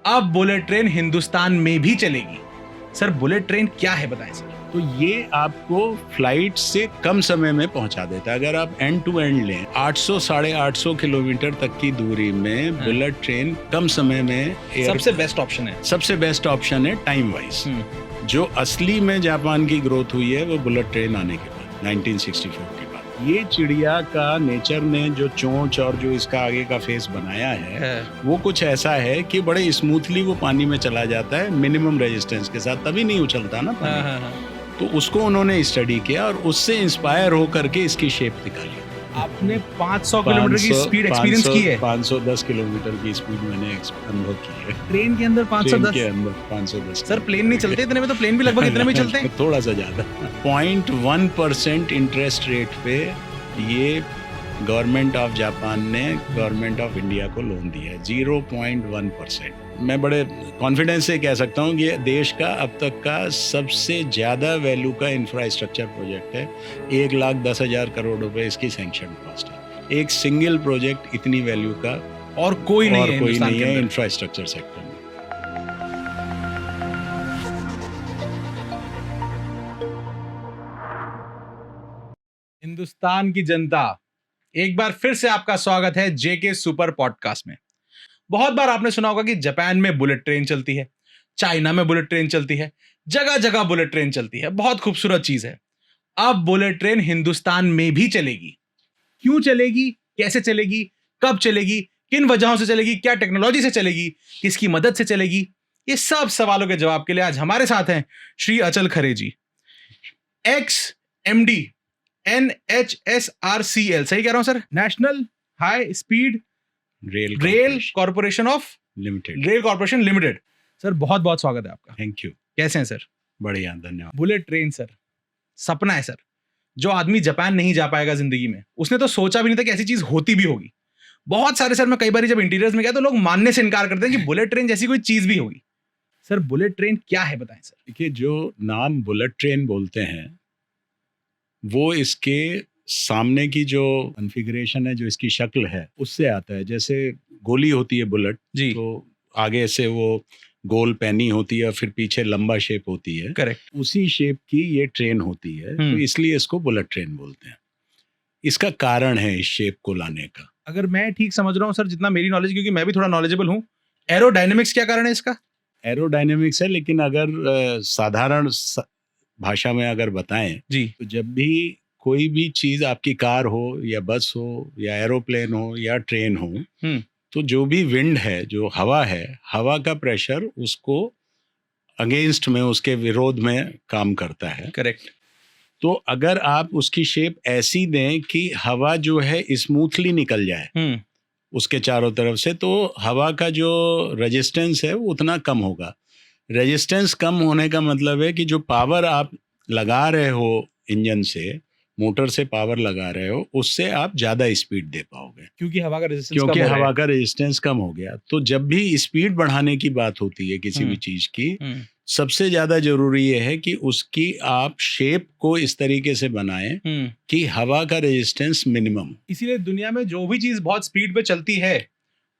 अब bullet train Hindustan में भी चलेगी। सर बुलेट ट्रेन क्या है बताएं सर। तो ये आपको फ्लाइट से कम समय में पहुंचा देता है। अगर आप एंड टू एंड लें 800 850 किलोमीटर तक की दूरी में बुलेट ट्रेन कम समय में सबसे बेस्ट ऑप्शन है। सबसे बेस्ट ऑप्शन है टाइम वाइज। जो असली में जापान की ग्रोथ हुई है वो बुलेट ट्रेन आने के बाद 1964 के बाद। ये चिड़िया का नेचर ने जो चोंच और जो इसका आगे का फेस बनाया है वो कुछ ऐसा है कि बड़े स्मूथली वो पानी में चला जाता है मिनिमम रेजिस्टेंस के साथ, तभी नहीं उछलता ना पानी। तो उसको उन्होंने स्टडी किया और उससे इंस्पायर होकर के इसकी शेप निकाली। आपने 500 किलोमीटर की स्पीड एक्सपीरियंस की है? 510 किलोमीटर की स्पीड मैंने अनुभव की है। ट्रेन के अंदर 510 के अंदर 510। सर प्लेन नहीं चलते इतने में? तो प्लेन भी लगभग इतने में चलते हैं। थोड़ा सा ज्यादा। 0.1% इंटरेस्ट रेट पे ये गवर्नमेंट ऑफ जापान ने गवर्नमेंट ऑफ इंडिया को लोन दिया है। 0.1%। मैं बड़े कॉन्फिडेंस से कह सकता हूँ कि देश का अब तक का सबसे ज़्यादा वैल्यू का इंफ्रास्ट्रक्चर प्रोजेक्ट है। 1,10,000 करोड़ रुपए इसकी सैंक्शन कॉस्ट है। एक सिंगल प्रोजेक्ट इतनी वैल्यू का और कोई नहीं है इंफ्रास्ट्रक्चर सेक्टर में। हिंदुस्तान की जनता, एक बार फिर से आपका स्वागत है जेके सुपर पॉडकास्ट में। बहुत बार आपने सुना होगा कि जापान में बुलेट ट्रेन चलती है, चाइना में बुलेट ट्रेन चलती है, जगह जगह बुलेट ट्रेन चलती है, बहुत खूबसूरत चीज है। अब बुलेट ट्रेन हिंदुस्तान में भी चलेगी। क्यों चलेगी, कैसे चलेगी, कब चलेगी, किन वजहों से चलेगी, क्या टेक्नोलॉजी से चलेगी, किसकी मदद से चलेगी, ये सब सवालों के जवाब के लिए आज हमारे साथ हैं श्री अचल खरे जी, एक्स एमडी NHSRCL, सही कह रहा हूं sir, national high speed rail corporation of limited, rail corporation limited. Sir बहुत बहुत स्वागत है आपका। Thank you. कैसे हैं सर? बढ़िया, धन्यवाद। बुलेट ट्रेन सर सपना है सर। जो आदमी जापान नहीं जा पाएगा जिंदगी में, उसने तो सोचा भी नहीं था कि ऐसी चीज होती भी होगी। बहुत सारे सर, मैं कई बार जब इंटीरियर्स में गया तो लोग मानने से इनकार करते हैं कि बुलेट ट्रेन जैसी कोई चीज भी होगी। सर बुलेट ट्रेन क्या है बताएं सर। देखिए, जो नाम बुलेट ट्रेन बोलते हैं वो इसके सामने की जो कॉन्फ़िगरेशन है, जो इसकी शक्ल है, उससे आता है। जैसे गोली होती है बुलेट जी, तो आगे से वो गोल पैनी होती है, फिर पीछे लंबा शेप होती है। करेक्ट। उसी शेप की ये ट्रेन होती है, तो इसलिए इसको बुलेट ट्रेन बोलते हैं। इसका कारण है इस शेप को लाने का। अगर मैं ठीक समझ रहा हूँ सर, जितना मेरी नॉलेज, क्योंकि मैं भी थोड़ा नॉलेजेबल हूँ, एरोडायनेमिक्स क्या कारण है इसका? एरोडायनेमिक्स है, लेकिन अगर साधारण भाषा में अगर बताएं जी, तो जब भी कोई भी चीज, आपकी कार हो या बस हो या एरोप्लेन हो या ट्रेन हो, तो जो भी विंड है, जो हवा है, हवा का प्रेशर उसको अगेंस्ट में, उसके विरोध में काम करता है। करेक्ट। तो अगर आप उसकी शेप ऐसी दें कि हवा जो है स्मूथली निकल जाए उसके चारों तरफ से, तो हवा का जो रेजिस्टेंस है वो उतना कम होगा। रेजिस्टेंस कम होने का मतलब है कि जो पावर आप लगा रहे हो इंजन से, मोटर से पावर लगा रहे हो, उससे आप ज़्यादा स्पीड दे पाओगे, क्योंकि हवा का रेजिस्टेंस कम हो गया। तो जब भी स्पीड बढ़ाने की बात होती है किसी भी चीज़ की, सबसे ज़्यादा जरूरी ये है कि उसकी आप शेप को इस तरीके से बनाएं कि हवा का रेजिस्टेंस मिनिमम। इसीलिए दुनिया में जो भी चीज़ बहुत स्पीड पे चलती है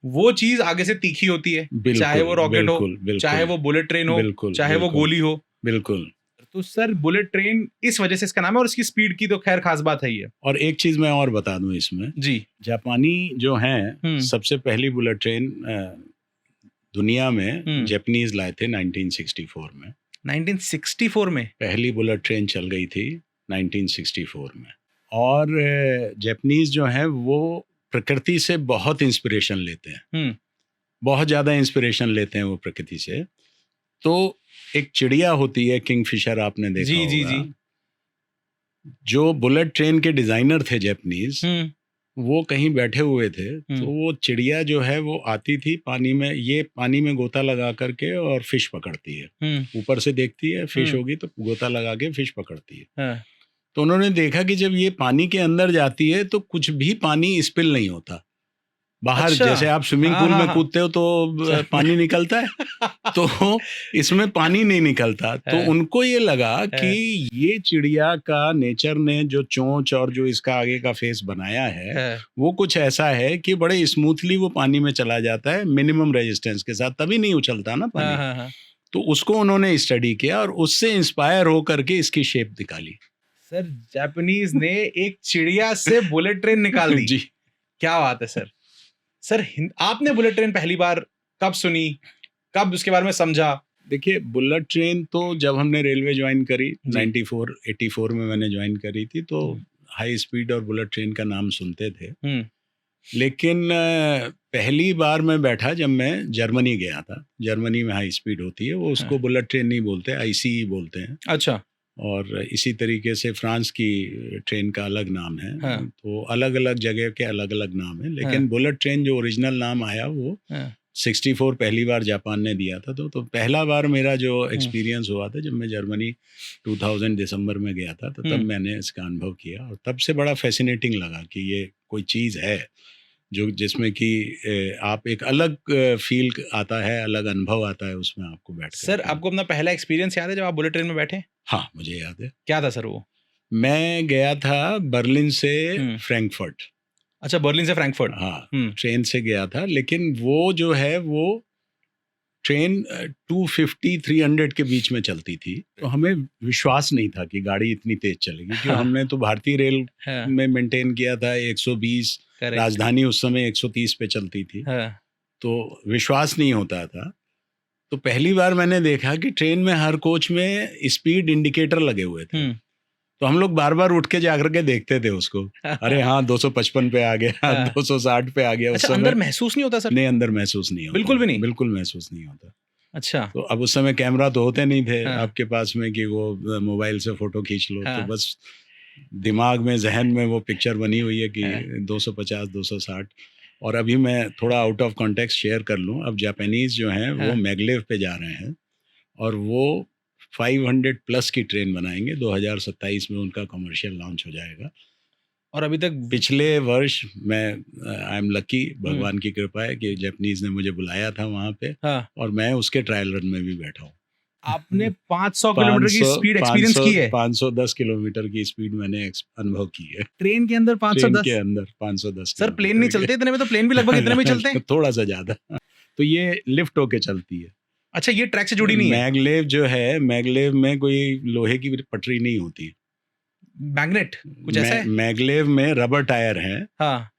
वो चीज आगे से तीखी होती है, चाहे वो रॉकेट हो, चाहे वो बुलेट ट्रेन हो, चाहे वो गोली हो। बिल्कुल। तो सर बुलेट ट्रेन इस वजह से इसका नाम है, और इसकी स्पीड की तो खैर खास बात है ही है। और एक चीज मैं और बता दूं इसमें जी, जापानी जो हैं सबसे पहली बुलेट ट्रेन दुनिया में जापानीज लाए थे 1964 में। 1964 में पहली बुलेट ट्रेन चल गई थी 1964 में। और जापानीज जो हैं वो प्रकृति से बहुत इंस्पिरेशन लेते हैं, बहुत ज़्यादा इंस्पिरेशन लेते हैं वो प्रकृति से। तो एक चिड़िया होती है किंगफिशर, आपने देखा होगा। जी। जो बुलेट ट्रेन के डिजाइनर थे जापानीज, वो कहीं बैठे हुए थे, तो वो चिड़िया जो है वो आती थी पानी में, ये पानी में गोता लगा करके और फिश पकड़ती है। ऊपर से देखती है फिश होगी तो गोता लगा के फिश पकड़ती है। तो उन्होंने देखा कि जब ये पानी के अंदर जाती है तो कुछ भी पानी स्पिल नहीं होता, बाहर अच्छा। जैसे आप स्विमिंग पूल में कूदते हो तो पानी निकलता है, तो इसमें पानी नहीं निकलता। तो उनको ये लगा कि ये चिड़िया का नेचर ने जो चोंच और जो इसका आगे का फेस बनाया है वो कुछ ऐसा है कि बड़े स्मूथली वो पानी में चला जाता है मिनिमम रेजिस्टेंस के साथ, तभी नहीं उछलता ना पानी। तो उसको उन्होंने स्टडी किया और उससे इंस्पायर हो करके इसकी शेप निकाली। सर जापानीज ने एक चिड़िया से बुलेट ट्रेन निकाल दी। जी, क्या बात है सर। सर आपने बुलेट ट्रेन पहली बार कब सुनी, कब उसके बारे में समझा? देखिए, बुलेट ट्रेन तो जब हमने रेलवे ज्वाइन करी 84 में मैंने ज्वाइन करी थी, तो हाई स्पीड और बुलेट ट्रेन का नाम सुनते थे। लेकिन पहली बार मैं बैठा जब मैं जर्मनी गया था। जर्मनी में हाई स्पीड होती है, वो उसको बुलेट ट्रेन नहीं बोलते, आईसी बोलते हैं। अच्छा। और इसी तरीके से फ्रांस की ट्रेन का अलग नाम है। तो अलग अलग जगह के अलग अलग नाम है, लेकिन बुलेट ट्रेन जो ओरिजिनल नाम आया वो 64 पहली बार जापान ने दिया था। तो पहला बार मेरा जो एक्सपीरियंस हुआ था जब मैं जर्मनी 2000 दिसंबर में गया था, तो तब मैंने इसका अनुभव किया और तब से बड़ा फैसिनेटिंग लगा कि ये कोई चीज़ है जो जिसमें कि आप एक अलग फील आता है, अलग अनुभव आता है उसमें आपको बैठ कर। सर आपको अपना पहला एक्सपीरियंस याद है जब आप बुलेट ट्रेन में बैठे? हाँ, मुझे याद है। क्या था सर वो? मैं गया था बर्लिन से फ्रैंकफर्ट। अच्छा, बर्लिन से फ्रैंकफर्ट। हाँ, ट्रेन से गया था, लेकिन वो जो है वो ट्रेन 250-300 के बीच में चलती थी। तो हमें विश्वास नहीं था कि गाड़ी इतनी तेज चलेगी, क्योंकि हमने तो भारतीय रेल में मेंटेन किया था 120, राजधानी उस समय 130 पे चलती थी। तो विश्वास नहीं होता था। तो पहली बार मैंने देखा कि ट्रेन में हर कोच में स्पीड इंडिकेटर लगे हुए थे। तो हम लोग बार बार उठ के जाकर के देखते थे उसको। अरे हाँ, 255 पे आ गया, 260 पे आ गया। अच्छा, अंदर महसूस नहीं होता सर? नहीं, अंदर महसूस नहीं होता, बिल्कुल भी नहीं? बिल्कुल महसूस नहीं होता। अच्छा। तो अब उस समय कैमरा तो होते नहीं थे आपके पास में कि वो मोबाइल से फोटो खींच लो। तो बस दिमाग में, जहन में वो पिक्चर बनी हुई है कि 250, 260। और अभी मैं थोड़ा आउट ऑफ कॉन्टेक्स्ट शेयर कर लूँ। अब जापानीज जो हैं वो मैगलेव पे जा रहे हैं और वो 500 प्लस की ट्रेन बनाएंगे। 2027 में उनका कमर्शियल लॉन्च हो जाएगा। और अभी तक पिछले वर्ष मैं आई एम लकी, भगवान की कृपा है कि जापानीज ने मुझे बुलाया था वहाँ पे। और मैं उसके ट्रायल रन में भी बैठा हूँ। आपने 500 किलोमीटर की स्पीड एक्सपीरियंस की है? 510 किलोमीटर की स्पीड मैंने अनुभव की है। ट्रेन के अंदर 510? ट्रेन के अंदर 510। सर प्लेन नहीं चलते इतने में? तो प्लेन भी लगभग इतने में चलते हैं। थोड़ा सा ज्यादा। तो ये लिफ्ट होके चलती है। अच्छा, ये ट्रैक से जुड़ी नहीं है? मैगलेव जो है, मैगलेव में कोई लोहे की पटरी नहीं होती। मैग्नेट कुछ ऐसा है? मैगलेव में रबर टायर है।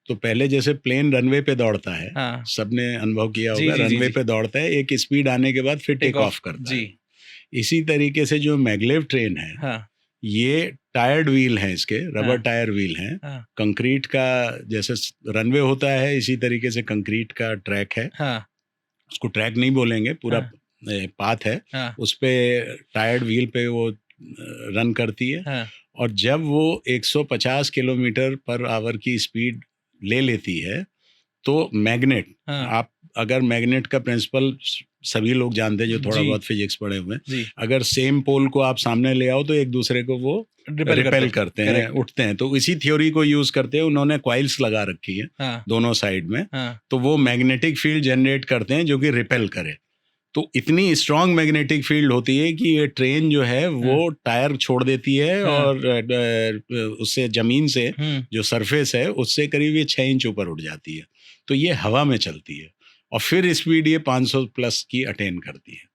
तो पहले जैसे प्लेन रनवे पे दौड़ता है, सबने अनुभव किया होगा, रनवे पे दौड़ता है, एक स्पीड आने के बाद फिर टेक ऑफ करता है। इसी तरीके से जो मैगलेव ट्रेन है, ये टायर्ड व्हील है, इसके रबर टायर व्हील हैं। कंक्रीट का जैसे रनवे होता है, इसी तरीके से कंक्रीट का ट्रैक है। उसको ट्रैक नहीं बोलेंगे, पूरा पाथ है। उस पे टायर्ड व्हील पे वो रन करती है। और जब वो 150 किलोमीटर पर आवर की स्पीड ले लेती है तो मैग्नेट, आप अगर मैग्नेट का प्रिंसिपल सभी लोग जानते हैं जो थोड़ा बहुत फिजिक्स पढ़े हुए हैं, अगर सेम पोल को आप सामने ले आओ तो एक दूसरे को वो रिपेल करते हैं, उठते हैं। तो इसी थ्योरी को यूज करते हैं उन्होंने कॉइल्स लगा रखी है दोनों साइड में। तो वो मैग्नेटिक फील्ड जनरेट करते हैं जो कि रिपेल करे। तो इतनी स्ट्रॉन्ग मैग्नेटिक फील्ड होती है कि ये ट्रेन जो है वो टायर छोड़ देती है और उससे जमीन से जो सरफेस है उससे करीब ये 6 इंच ऊपर उठ जाती है। तो ये हवा में चलती है और फिर स्पीड ये 500 प्लस की अटेन करती है।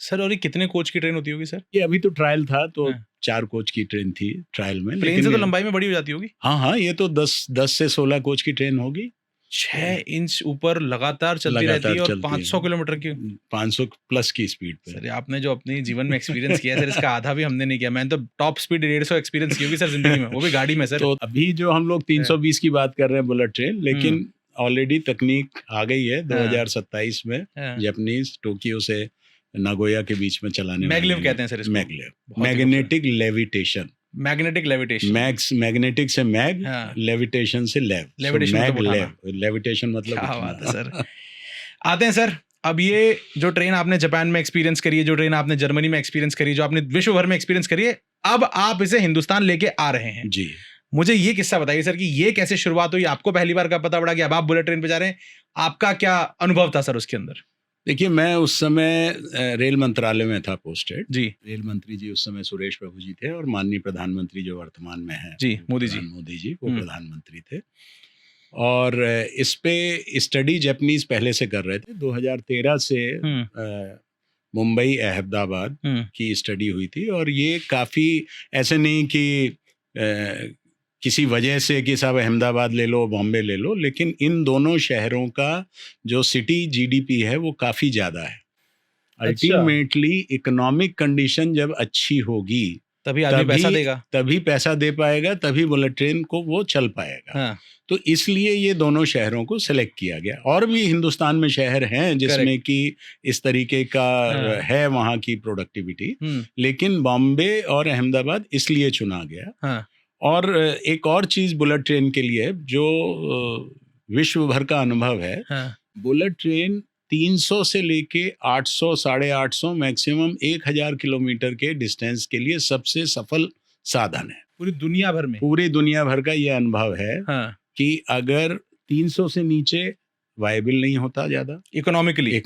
सर और ये कितने कोच की ट्रेन होती होगी सर? ये अभी तो ट्रायल था, तो 4 कोच की ट्रेन थी ट्रायल में। प्लेन से तो लंबाई में बड़ी हो जाती होगी? हाँ, ये तो 10 से 16 कोच की ट्रेन होगी। 6 इंच ऊपर लगातार चलती रहती है और 500 किलोमीटर की, 500 प्लस की स्पीड पे। सर आपने जो अपने जीवन में एक्सपीरियंस किया है सर, इसका आधा भी हमने नहीं किया। मैंने तो टॉप स्पीड 150 एक्सपीरियंस की होगी सर जिंदगी में, वो भी गाड़ी में सर। तो अभी जो हम लोग 320 की बात कर रहे हैं बुलेट ट्रेन, लेकिन ऑलरेडी तकनीक आ गई है 2027 में जापानीज टोक्यो से नागोया के बीच में चलाने। मैगलेव कहते हैं सर इसको? Maglev, magnetic levitation. Magnetic levitation, magnetic से मैग, लेविटेशन से लेव, लेविटेशन मतलब क्या बात है सर। आते हैं सर, अब ये जो ट्रेन आपने जापान में एक्सपीरियंस करी है, जो ट्रेन आपने जर्मनी में एक्सपीरियंस करी है, जो आपने विश्व भर में एक्सपीरियंस करी है, अब आप इसे हिंदुस्तान लेके आ रहे हैं जी। मुझे ये किस्सा बताइए सर कि ये कैसे शुरुआत हुई, आपको पहली बार कब पता पड़ा कि अब आप बुलेट ट्रेन पे जा रहे हैं, आपका क्या अनुभव था सर उसके अंदर? देखिए, मैं उस समय रेल मंत्रालय में था पोस्टेड जी रेल मंत्री जी उस समय सुरेश प्रभु जी थे, और माननीय प्रधानमंत्री जो वर्तमान में हैं जी, मोदी जी। मोदी जी वो प्रधानमंत्री थे। और इस पे स्टडी जापानीज पहले से कर रहे थे। 2013 से मुंबई अहमदाबाद की स्टडी हुई थी, और ये काफ़ी ऐसे नहीं कि किसी वजह से कि साहब अहमदाबाद ले लो बॉम्बे ले लो, लेकिन इन दोनों शहरों का जो सिटी जीडीपी है वो काफ़ी ज़्यादा है। अल्टीमेटली इकोनॉमिक कंडीशन जब अच्छी होगी तभी आदमी पैसा देगा, तभी पैसा दे पाएगा, तभी बुलेट ट्रेन को वो चल पाएगा। हाँ। तो इसलिए ये दोनों शहरों को सिलेक्ट किया गया। और भी हिंदुस्तान में शहर हैं जिसमें कि इस तरीके का है वहाँ की प्रोडक्टिविटी, लेकिन बॉम्बे और अहमदाबाद इसलिए चुना गया। और एक और चीज़ बुलेट ट्रेन के लिए जो विश्व भर का अनुभव है, बुलेट ट्रेन 300 से लेके 800, 850, मैक्सिमम 1000 किलोमीटर के डिस्टेंस के लिए सबसे सफल साधन है पूरी दुनिया भर में। पूरी दुनिया भर का ये अनुभव है कि अगर 300 से नीचे वायबल नहीं होता ज़्यादा इकोनॉमिकली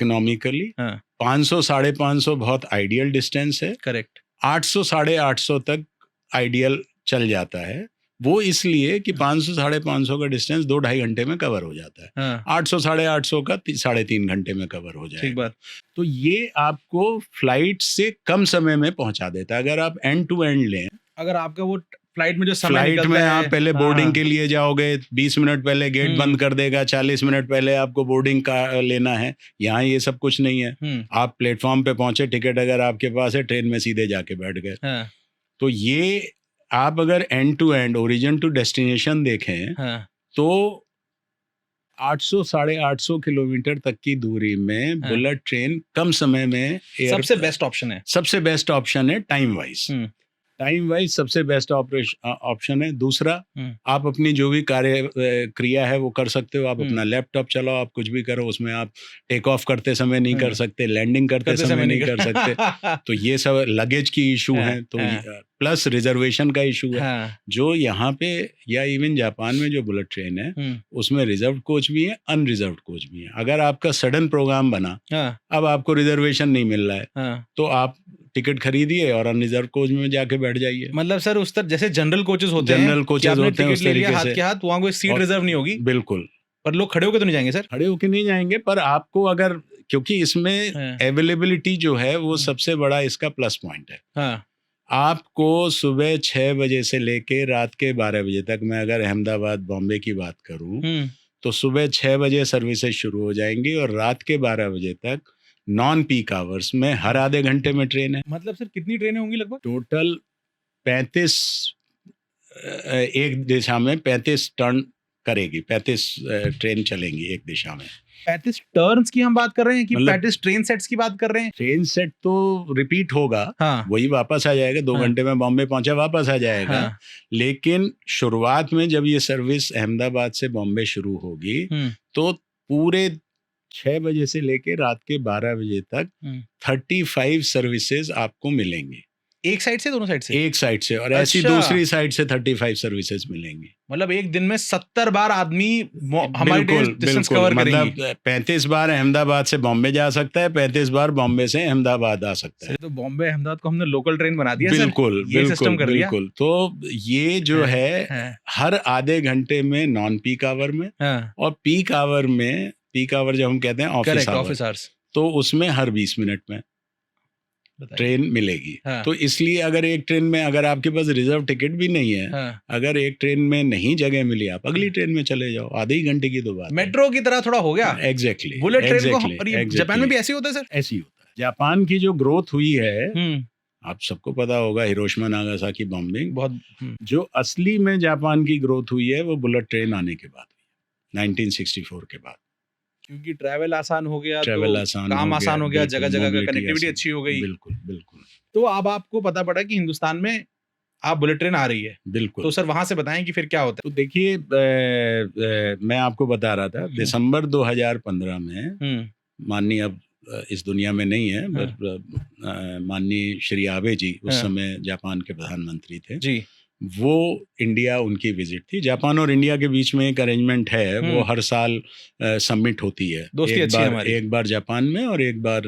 500, 550 बहुत आइडियल डिस्टेंस है। करेक्ट। 800, 850 तक आइडियल चल जाता है। वो इसलिए कि 500, 550 का डिस्टेंस 2-2.5 घंटे में कवर हो जाता है। 800, 850 का 3.5 घंटे में कवर हो जाएगा। ठीक बात। तो ये आपको फ्लाइट से कम समय में पहुंचा देता है। अगर आप एंड टू एंड लें, अगर आपका वो फ्लाइट में जो समय फ्लाइट में आप पहले बोर्डिंग के लिए जाओगे, 20 मिनट पहले गेट बंद कर देगा, 40 मिनट पहले आपको बोर्डिंग का लेना है। यहाँ ये सब कुछ नहीं है। आप प्लेटफॉर्म पे पहुंचे, टिकट अगर आपके पास है, ट्रेन में सीधे जाके बैठ गए। तो ये आप अगर end to end origin to destination देखें तो 800, 850 किलोमीटर तक की दूरी में बुलेट ट्रेन कम समय में सबसे बेस्ट ऑप्शन है। सबसे बेस्ट ऑप्शन है टाइम वाइज सबसे बेस्ट ऑप्शन है। दूसरा, आप अपनी जो भी कार्य क्रिया है वो कर सकते हो। आप अपना लैपटॉप चलाओ, आप कुछ भी करो, उसमें आप टेक ऑफ करते समय नहीं कर सकते, लैंडिंग करते समय नहीं कर सकते। तो ये सब लगेज की इशू है। तो प्लस रिजर्वेशन का इशू है। जो यहाँ पे या इवन जापान में जो बुलेट ट्रेन है उसमें रिजर्व कोच भी है, अनरिजर्व कोच भी है। अगर आपका सडन प्रोग्राम बना, अब आपको रिजर्वेशन नहीं मिल रहा है, तो आप टिकट खरीदिए और अनरिजर्व कोच में जाके बैठ जाइए। मतलब सर उस तरह जैसे जनरल कोचेस होते हैं, उस तरीके से हाथ के हाथ वहाँ कोई सीट रिजर्व नहीं होगी। बिल्कुल। पर लोग खड़े होकर तो नहीं जाएंगे सर? खड़े होकर नहीं जाएंगे, पर आपको अगर, क्योंकि इसमें अवेलेबिलिटी जो है वो सबसे बड़ा इसका प्लस पॉइंट है। आपको सुबह 6 बजे से लेके रात के 12 बजे तक, मैं अगर अहमदाबाद बॉम्बे की बात करूं तो सुबह 6 बजे सर्विसेज शुरू हो जाएंगी और रात के 12 बजे तक नॉन पीक आवर्स में हर आधे घंटे में ट्रेन है। मतलब सर कितनी ट्रेनें होंगी लगभग? टोटल 35 एक दिशा में 35 टर्न करेगी, 35 ट्रेन चलेंगी एक दिशा में। 35 टर्न्स की हम बात कर रहे हैं कि 35 ट्रेन सेट्स की बात कर रहे हैं? ट्रेन सेट तो रिपीट होगा, वही वापस आ जाएगा। 2 घंटे में बॉम्बे पहुंचा, वापस आ जाएगा। लेकिन शुरुआत में जब ये सर्विस अहमदाबाद से बॉम्बे शुरू होगी तो पूरे 6 बजे से लेके रात के 12 बजे तक 35 सर्विसेज आपको मिलेंगी। एक साइड से, दोनों साइड से? एक साइड से, और ऐसी दूसरी साइड से 35 सर्विसेज मिलेंगी। मतलब एक दिन में 70 बार आदमी हमारी डिस्टेंस कवर करेंगे। मतलब 35 बार अहमदाबाद से बॉम्बे जा सकता है, 35 बार बॉम्बे से अहमदाबाद आ सकता है। तो बॉम्बे अहमदाबाद को हमने लोकल ट्रेन बना दिया। बिल्कुल बिल्कुल। तो ये जो है हर आधे घंटे में नॉन पीक आवर में, और पीक आवर जब हम कहते हैं ऑफिस आवर्स, तो उसमें हर 20 मिनट में ट्रेन मिलेगी। तो इसलिए अगर एक ट्रेन में, अगर आपके पास रिजर्व टिकट भी नहीं है, अगर एक ट्रेन में नहीं जगह मिली, आप अगली ट्रेन में चले जाओ। आधे ही घंटे की तो बात, मेट्रो की तरह थोड़ा हो गया। एग्जैक्टली। बुलेट ट्रेन को जापान में भी ऐसे ही होता है सर? ऐसे ही होता है। जापान की जो ग्रोथ हुई है, आप सबको पता होगा, हिरोशिमा नागासाकी बॉम्बिंग, बहुत जो असली में जापान की ग्रोथ हुई है वो बुलेट ट्रेन आने के बाद हुई, 1964 के बाद। क्योंकि ट्रैवल आसान हो गया, काम आसान हो गया, जगह जगह का कनेक्टिविटी अच्छी हो गई। बिल्कुल। तो अब आपको पता पड़ा कि हिंदुस्तान में आप बुलेट ट्रेन आ रही है। बिल्कुल। तो सर वहां से बताएं कि फिर क्या होता है। तो देखिए, मैं आपको बता रहा था, दिसंबर 2015 में माननीय, अब इस दुनिया में नहीं है, माननीय श्री आबे जी उस समय जापान के प्रधानमंत्री थे जी, वो इंडिया उनकी विजिट थी। जापान और इंडिया के बीच में एक अरेंजमेंट है, वो हर साल सबमिट होती है। दोस्ती अच्छी है हमारी। एक बार जापान में और एक बार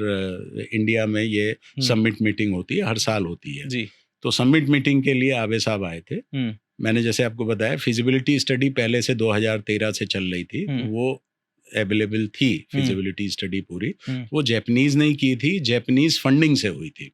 इंडिया में ये सबमिट मीटिंग होती है, हर साल होती है जी। तो सबमिट मीटिंग के लिए आबे साहब आए थे। मैंने जैसे आपको बताया फिजिबिलिटी स्टडी पहले से 2013 से चल रही थी, तो वो अवेलेबल थी फिजिबिलिटी स्टडी पूरी। वो जापानीज नहीं की थी, जापानीज फंडिंग से हुई थी।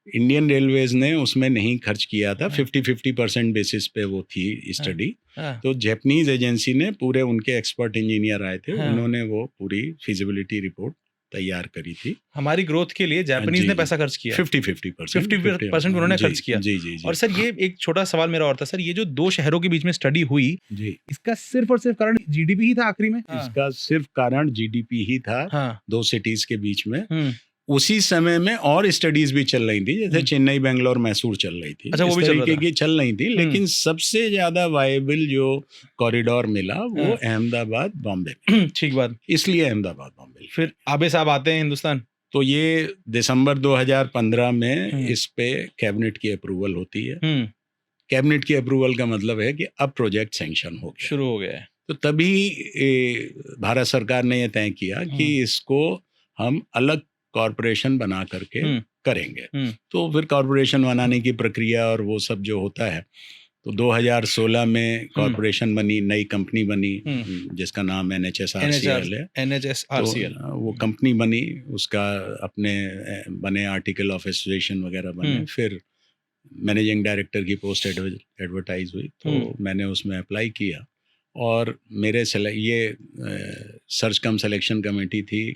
इंडियन रेलवेज ने उसमें नहीं खर्च किया था, 50-50% बेसिस पे वो थी स्टडी। तो जापानीज एजेंसी ने पूरे, उनके एक्सपर्ट इंजीनियर आए थे, उन्होंने वो पूरी फिजिबिलिटी रिपोर्ट तैयार करी थी। हमारी ग्रोथ के लिए जापानीज ने पैसा खर्च किया, 50% उन्होंने खर्च किया। जी। और सर ये एक छोटा सवाल मेरा और था सर, ये जो दो शहरों के बीच में स्टडी हुई जी, इसका सिर्फ और सिर्फ कारण जीडीपी ही था आखिरी में? इसका सिर्फ कारण जीडीपी ही था। दो सिटीज के बीच में उसी समय में और स्टडीज भी चल रही थी, जैसे चेन्नई, बेंगलोर, मैसूर चल रही थी। अच्छा, वो भी तरीके की चल रही थी, लेकिन सबसे ज्यादा वायबल जो कॉरिडोर मिला वो अहमदाबाद बॉम्बे में। ठीक बात। इसलिए अहमदाबाद बॉम्बे। फिर आबे साहब आते हैं हिंदुस्तान, तो ये दिसंबर 2015 में इस पे कैबिनेट की अप्रूवल होती है। कैबिनेट की अप्रूवल का मतलब है कि अब प्रोजेक्ट सैंक्शन हो गया, शुरू हो गया है। तो तभी भारत सरकार ने यह तय किया कि इसको हम अलग कॉरपोरेशन बना करके करेंगे। तो फिर कॉरपोरेशन बनाने की प्रक्रिया और वो सब जो होता है, तो 2016 में कॉरपोरेशन बनी, नई कंपनी बनी जिसका नाम NHSRCL है। NHSRCL तो वो कंपनी बनी, उसका अपने बने आर्टिकल ऑफ एसोसिएशन वगैरह बने। फिर मैनेजिंग डायरेक्टर की पोस्ट एडवर्टाइज हुई, तो मैंने उसमें अप्लाई किया और मेरे ये सर्च कम सिलेक्शन कमेटी थी,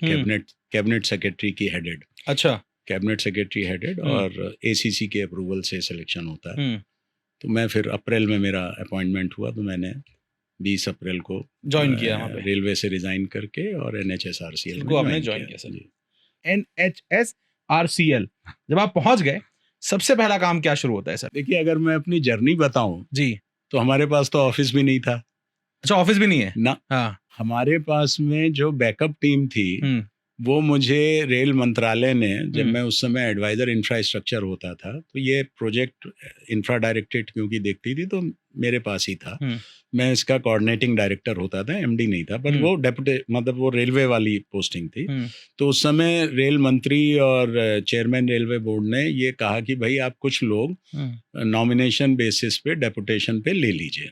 कैबिनेट सेक्रेटरी की हेडेड। अच्छा, कैबिनेट सेक्रेटरी हेडेड और ACC के अप्रूवल से सिलेक्शन होता है। तो मैं फिर अप्रैल में मेरा अपॉइंटमेंट हुआ, तो मैंने 20 अप्रैल को ज्वाइन किया वहाँ पे, रेलवे से रिजाइन करके और NHSRCL को आपने ज्वाइन किया सर। NHSRCL जब आप पहुंच गए, सबसे पहला काम क्या शुरू होता है सर? देखिए, अगर मैं अपनी जर्नी बताऊं जी, तो हमारे पास तो ऑफिस भी नहीं था। अच्छा, ऑफिस भी नहीं है ना। हाँ। हमारे पास में जो बैकअप टीम थी वो मुझे रेल मंत्रालय ने, जब मैं उस समय एडवाइजर इंफ्रास्ट्रक्चर होता था, तो ये प्रोजेक्ट इंफ्रा डायरेक्टरेट क्योंकि देखती थी, तो मेरे पास ही था। मैं इसका कोऑर्डिनेटिंग डायरेक्टर होता था, MD नहीं था, पर वो डेप्यूटी, मतलब वो रेलवे वाली पोस्टिंग थी। तो उस समय रेल मंत्री और चेयरमैन रेलवे बोर्ड ने ये कहा कि भाई आप कुछ लोग नॉमिनेशन बेसिस पे डेपुटेशन पे ले लीजिए,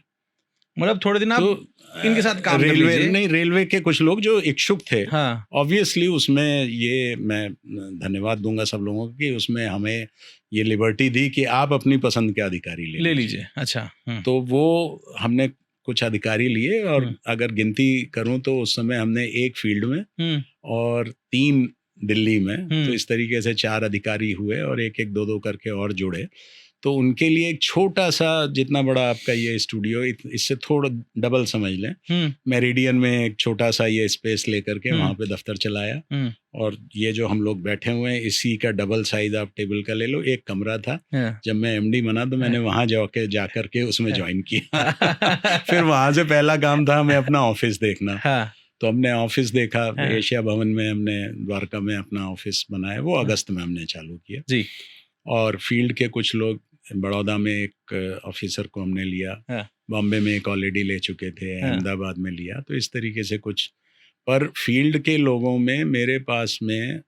मतलब थोड़े दिन आप इनके साथ काम कर लीजिए। नहीं, रेलवे के कुछ लोग जो इच्छुक थे। ऑब्वियसली उसमें ये मैं धन्यवाद दूंगा सब लोगों को कि उसमें हमें ये लिबर्टी दी कि आप अपनी पसंद के अधिकारी ले लीजिए। अच्छा, तो वो हमने कुछ अधिकारी लिए, और अगर गिनती करूं तो उस समय हमने एक फील्ड में और 3 दिल्ली में, तो इस तरीके से 4 अधिकारी हुए और एक 2 करके और जुड़े। तो उनके लिए एक छोटा सा, जितना बड़ा आपका ये स्टूडियो, इससे थोड़ा डबल समझ लें, मेरिडियन में एक छोटा सा ये स्पेस लेकर के वहाँ पे दफ्तर चलाया। और ये जो हम लोग बैठे हुए हैं, इसी का डबल साइज आप टेबल का ले लो, एक कमरा था। जब मैं MD बना तो मैंने वहाँ जा करके उसमें ज्वाइन किया। फिर वहाँ से पहला काम था हमें अपना ऑफिस देखना। तो हमने ऑफिस देखा, एशिया भवन में हमने द्वारका में अपना ऑफिस बनाया, वो अगस्त में हमने चालू किया जी। और फील्ड के कुछ लोग, बड़ौदा में एक ऑफिसर को हमने लिया, बॉम्बे में एक ऑलरेडी ले चुके थे, अहमदाबाद में लिया। तो इस तरीके से कुछ, पर फील्ड के लोगों में मेरे पास में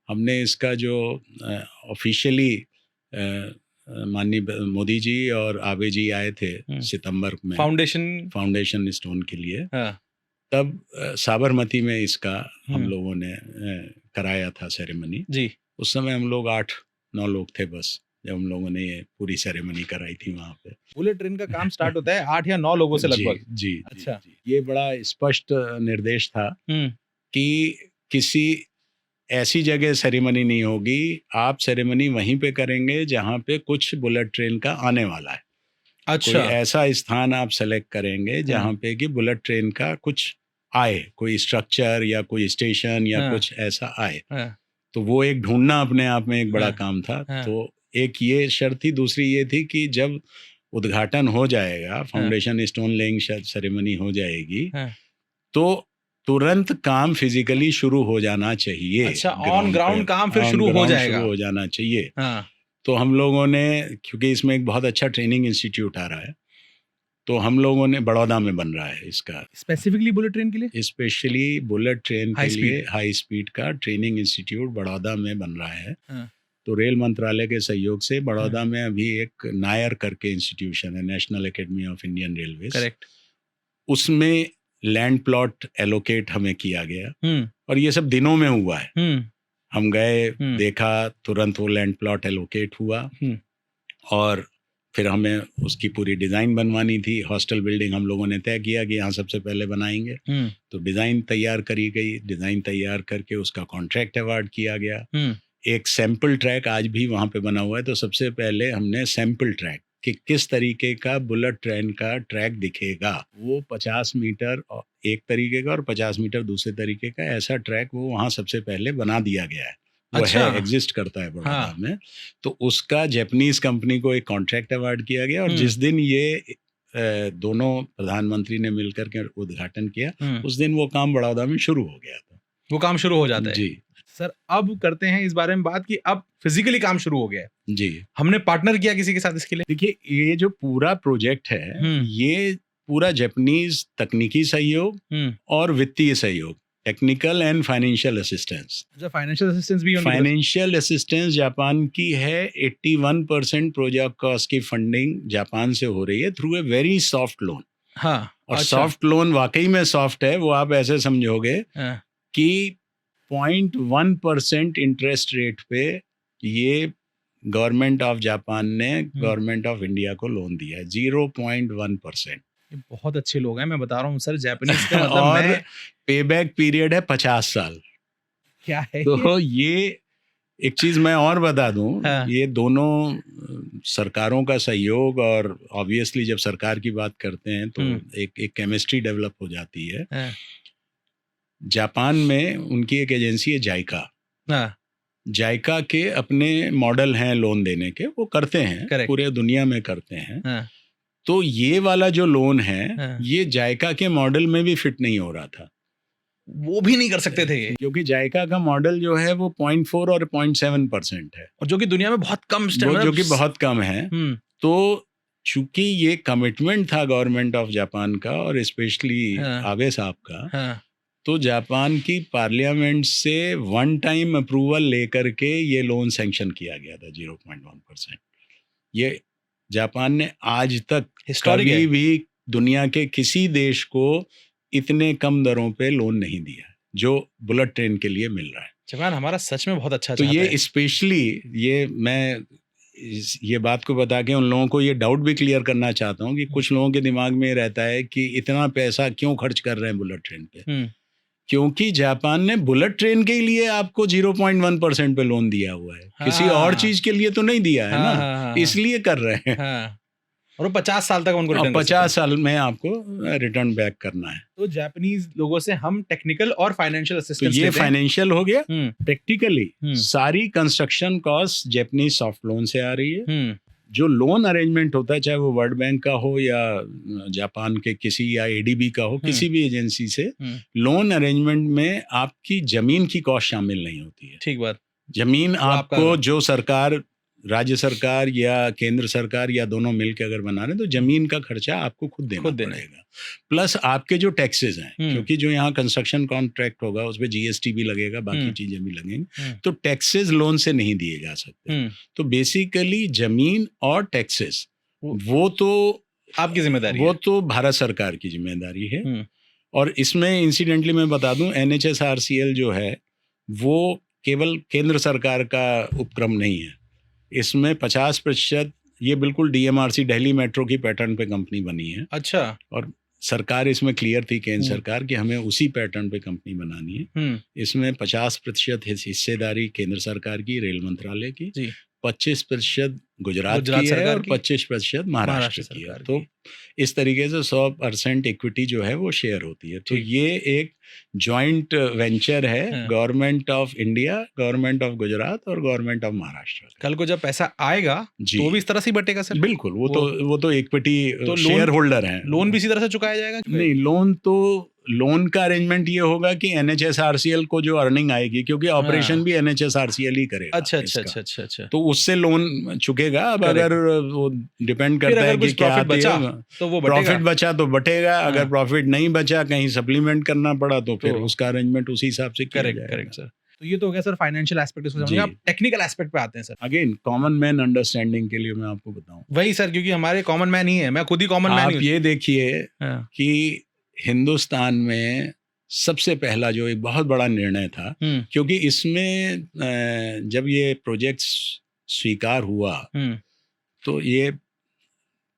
हमने इसका जो ऑफिशियली माननीय मोदी जी और आबे जी आए थे सितंबर में फाउंडेशन स्टोन के लिए, तब साबरमती में इसका हम लोगों ने कराया था सेरेमनी जी। उस समय हम लोग 8-9 लोग थे बस, जब हम लोगों ने ये पूरी सेरेमनी कराई थी वहाँ पे। बुलेट ट्रेन का काम स्टार्ट होता है 8 या 9 लोगों से लगभग। जी। अच्छा, जी। ये बड़ा स्पष्ट निर्देश था कि किसी ऐसी जगह सेरेमनी नहीं होगी, आप सेरेमनी वहीं पे करेंगे जहाँ पे कुछ बुलेट ट्रेन का आने वाला है। अच्छा, कोई ऐसा स्थान आप सेलेक्ट करेंगे जहाँ पे कि बुलेट ट्रेन का कुछ आए, कोई स्ट्रक्चर या कोई स्टेशन या कुछ ऐसा आए। तो वो एक ढूंढना अपने आप में एक बड़ा काम था। तो एक ये शर्त थी, दूसरी ये थी कि जब उद्घाटन हो जाएगा, फाउंडेशन स्टोन लेइंग सेरेमनी हो जाएगी, तो तुरंत काम फिजिकली शुरू हो जाना चाहिए। अच्छा, ऑन ग्राउंड काम फिर शुरू हो जाना चाहिए। तो हम लोगों ने, क्योंकि इसमें एक बहुत अच्छा ट्रेनिंग इंस्टीट्यूट आ रहा है, तो हम लोगों ने बड़ौदा में बन रहा है इसका, स्पेसिफिकली बुलेट ट्रेन के लिए, स्पेशली बुलेट ट्रेन के High speed. लिए हाई स्पीड का ट्रेनिंग इंस्टीट्यूट बड़ौदा में बन रहा है। हाँ। तो रेल मंत्रालय के सहयोग से बड़ौदा में अभी एक नायर करके इंस्टीट्यूशन है, national academy of Indian railway, correct, उसमें लैंड प्लॉट एलोकेट हमें किया गया, और ये सब दिनों में हुआ है। हम गए, देखा, तुरंत वो लैंड प्लॉट एलोकेट हुआ, और फिर हमें उसकी पूरी डिज़ाइन बनवानी थी। हॉस्टल बिल्डिंग हम लोगों ने तय किया कि यहाँ सबसे पहले बनाएंगे, तो डिज़ाइन तैयार करी गई, डिज़ाइन तैयार करके उसका कॉन्ट्रैक्ट अवार्ड किया गया। एक सैंपल ट्रैक आज भी वहाँ पे बना हुआ है। तो सबसे पहले हमने सैंपल ट्रैक कि किस तरीके का बुलेट ट्रेन का ट्रैक दिखेगा, वो 50 मीटर एक तरीके का और 50 मीटर दूसरे तरीके का, ऐसा ट्रैक वो वहाँ सबसे पहले बना दिया गया है। वो अच्छा। है, एग्जिस्ट करता है बड़ौदा हाँ। में। तो उसका जापानीज कंपनी को एक कॉन्ट्रैक्ट अवार्ड किया गया, और जिस दिन ये दोनों प्रधानमंत्री ने मिलकर के उद्घाटन किया, उस दिन वो काम बड़ौदा में शुरू हो गया था। वो काम शुरू हो जाता है जी सर। अब करते हैं इस बारे में बात कि अब फिजिकली काम शुरू हो गया है। जी, हमने पार्टनर किया किसी के साथ इसके लिए। देखिए, ये जो पूरा प्रोजेक्ट है, ये पूरा जापानीज तकनीकी सहयोग और वित्तीय सहयोग, technical and financial assistance. Financial assistance भी फाइनेंशियल असिस्टेंस जापान की है। 81% प्रोजेक्ट कॉस्ट की फंडिंग जापान से हो रही है through a very soft loan. हाँ, और अच्छा। सॉफ्ट लोन वाकई में सॉफ्ट है। वो आप ऐसे समझोगे कि 0.1% इंटरेस्ट रेट पे ये गवर्नमेंट ऑफ जापान ने गवर्नमेंट ऑफ इंडिया को लोन दिया है, 0.1%। ये बहुत अच्छे लोग हैं, मैं बता रहा हूँ सर। जापानीज का मतलब और पेबैक पीरियड है 50 साल। क्या है तो ये एक चीज मैं और बता दूं, ये दोनों सरकारों का सहयोग, और ऑब्वियसली जब सरकार की बात करते हैं तो एक केमिस्ट्री डेवलप हो जाती है। जापान में उनकी एक एजेंसी है जाइका। जाइका के अपने मॉडल हैं लोन देने के, वो करते हैं, पूरे दुनिया में करते हैं। तो ये वाला जो लोन है, ये जाइका के मॉडल में भी फिट नहीं हो रहा था। वो भी नहीं कर सकते थे ये, क्योंकि जाइका का मॉडल जो है वो 0.4 और 0.7% है, और जो कि दुनिया में बहुत कम, जो कि बहुत कम है। तो चूंकि ये कमिटमेंट था गवर्नमेंट ऑफ जापान का, और स्पेशली आबे साहब का, तो जापान की पार्लियामेंट से वन टाइम अप्रूवल लेकर के ये लोन सैंक्शन किया गया था 0.1%। ये जापान ने आज तक कभी भी दुनिया के किसी देश को इतने कम दरों पे लोन नहीं दिया जो बुलेट ट्रेन के लिए मिल रहा है। जापान हमारा सच में बहुत अच्छा तो ये स्पेशली मैं ये बात को बता के उन लोगों को ये डाउट भी क्लियर करना चाहता हूँ कि कुछ लोगों के दिमाग में रहता है कि इतना पैसा क्यों खर्च कर रहे हैं बुलेट ट्रेन पे। क्योंकि जापान ने बुलेट ट्रेन के लिए आपको 0.1% पे लोन दिया हुआ है। किसी और चीज के लिए तो नहीं दिया है ना, इसलिए कर रहे हैं। और 50 साल तक उनको रिटर्न 50 साल में आपको रिटर्न बैक करना है। तो जापानीज लोगों से हम टेक्निकल और फाइनेंशियल असिस्टेंस तो ये फाइनेंशियल हो गया। प्रैक्टिकली सारी construction cost Japanese soft loan से आ रही है। जो लोन अरेंजमेंट होता है, चाहे वो वर्ल्ड बैंक का हो या जापान के किसी या एडीबी का हो, किसी भी एजेंसी से, लोन अरेंजमेंट में आपकी जमीन की कॉस्ट शामिल नहीं होती है। ठीक बात। जमीन आपको जो सरकार, राज्य सरकार या केंद्र सरकार या दोनों मिलकर अगर बना रहे हैं, तो जमीन का खर्चा आपको खुद देना पड़ेगा। प्लस आपके जो टैक्सेस हैं, क्योंकि जो यहाँ कंस्ट्रक्शन कॉन्ट्रैक्ट होगा उसपे जीएसटी भी लगेगा, बाकी चीजें भी लगेंगी, तो टैक्सेस लोन से नहीं दिए जा सकते। तो बेसिकली जमीन और टैक्सेस वो तो आपकी जिम्मेदारी, वो तो भारत सरकार की जिम्मेदारी है। और इसमें इंसिडेंटली मैं बता दूं, NHSRCL जो है वो केवल केंद्र सरकार का उपक्रम नहीं है। इसमें 50% ये बिल्कुल DMRC दिल्ली मेट्रो की पैटर्न पे कंपनी बनी है। अच्छा। और सरकार इसमें क्लियर थी, केंद्र सरकार, कि हमें उसी पैटर्न पे कंपनी बनानी है। इसमें 50% हिस्सेदारी केंद्र सरकार की, रेल मंत्रालय की, 25% गुजरात की है और 25% महाराष्ट्र की है। तो इस तरीके से 100% इक्विटी जो है वो शेयर होती है। तो ये एक जॉइंट वेंचर है, government of India, government of Gujarat और गवर्नमेंट ऑफ महाराष्ट्र। कल को जब पैसा आएगा तो वो भी इस तरह से बटेगा सर? बिल्कुल, वो तो इक्विटी शेयर होल्डर हैं। लोन भी इसी तरह से चुकाया जाएगा? नहीं, लोन तो लोन का अरेंजमेंट ये होगा कि NHSRCL को जो अर्निंग आएगी, क्योंकि ऑपरेशन भी NHSRCL ही करेगा। अच्छा अच्छा इसका। अच्छा अच्छा अच्छा। तो उससे लोन चुकेगा। अब Correct. अगर वो डिपेंड फिर करता है अगर कि कुछ क्या प्रॉफिट बचा आती है, तो वो बटेगा। प्रॉफिट बचा तो बटेगा, अगर हाँ। प्रॉफिट नहीं बचा, कहीं सप्लीमेंट करना पड़ा तो फिर तो- उसका अरेंजमेंट उसी हिसाब से किया करेक्ट जाएगा। Correct sir. तो ये तो हो गया सर फाइनेंशियल एस्पेक्ट, इसको समझ जी। गए। अब टेक्निकल एस्पेक्ट पे आते हैं sir. Again common man understanding के लिए मैं आपको बताऊं, वही सर, क्योंकि हमारे कॉमन मैन ही है, मैं खुद ही कॉमन मैन ही आप हूँ। ये देखिए हाँ। कि हिंदुस्तान में सबसे पहला जो एक बहुत बड़ा निर्णय था, क्योंकि इसमें जब ये प्रोजेक्ट स्वीकार हुआ तो ये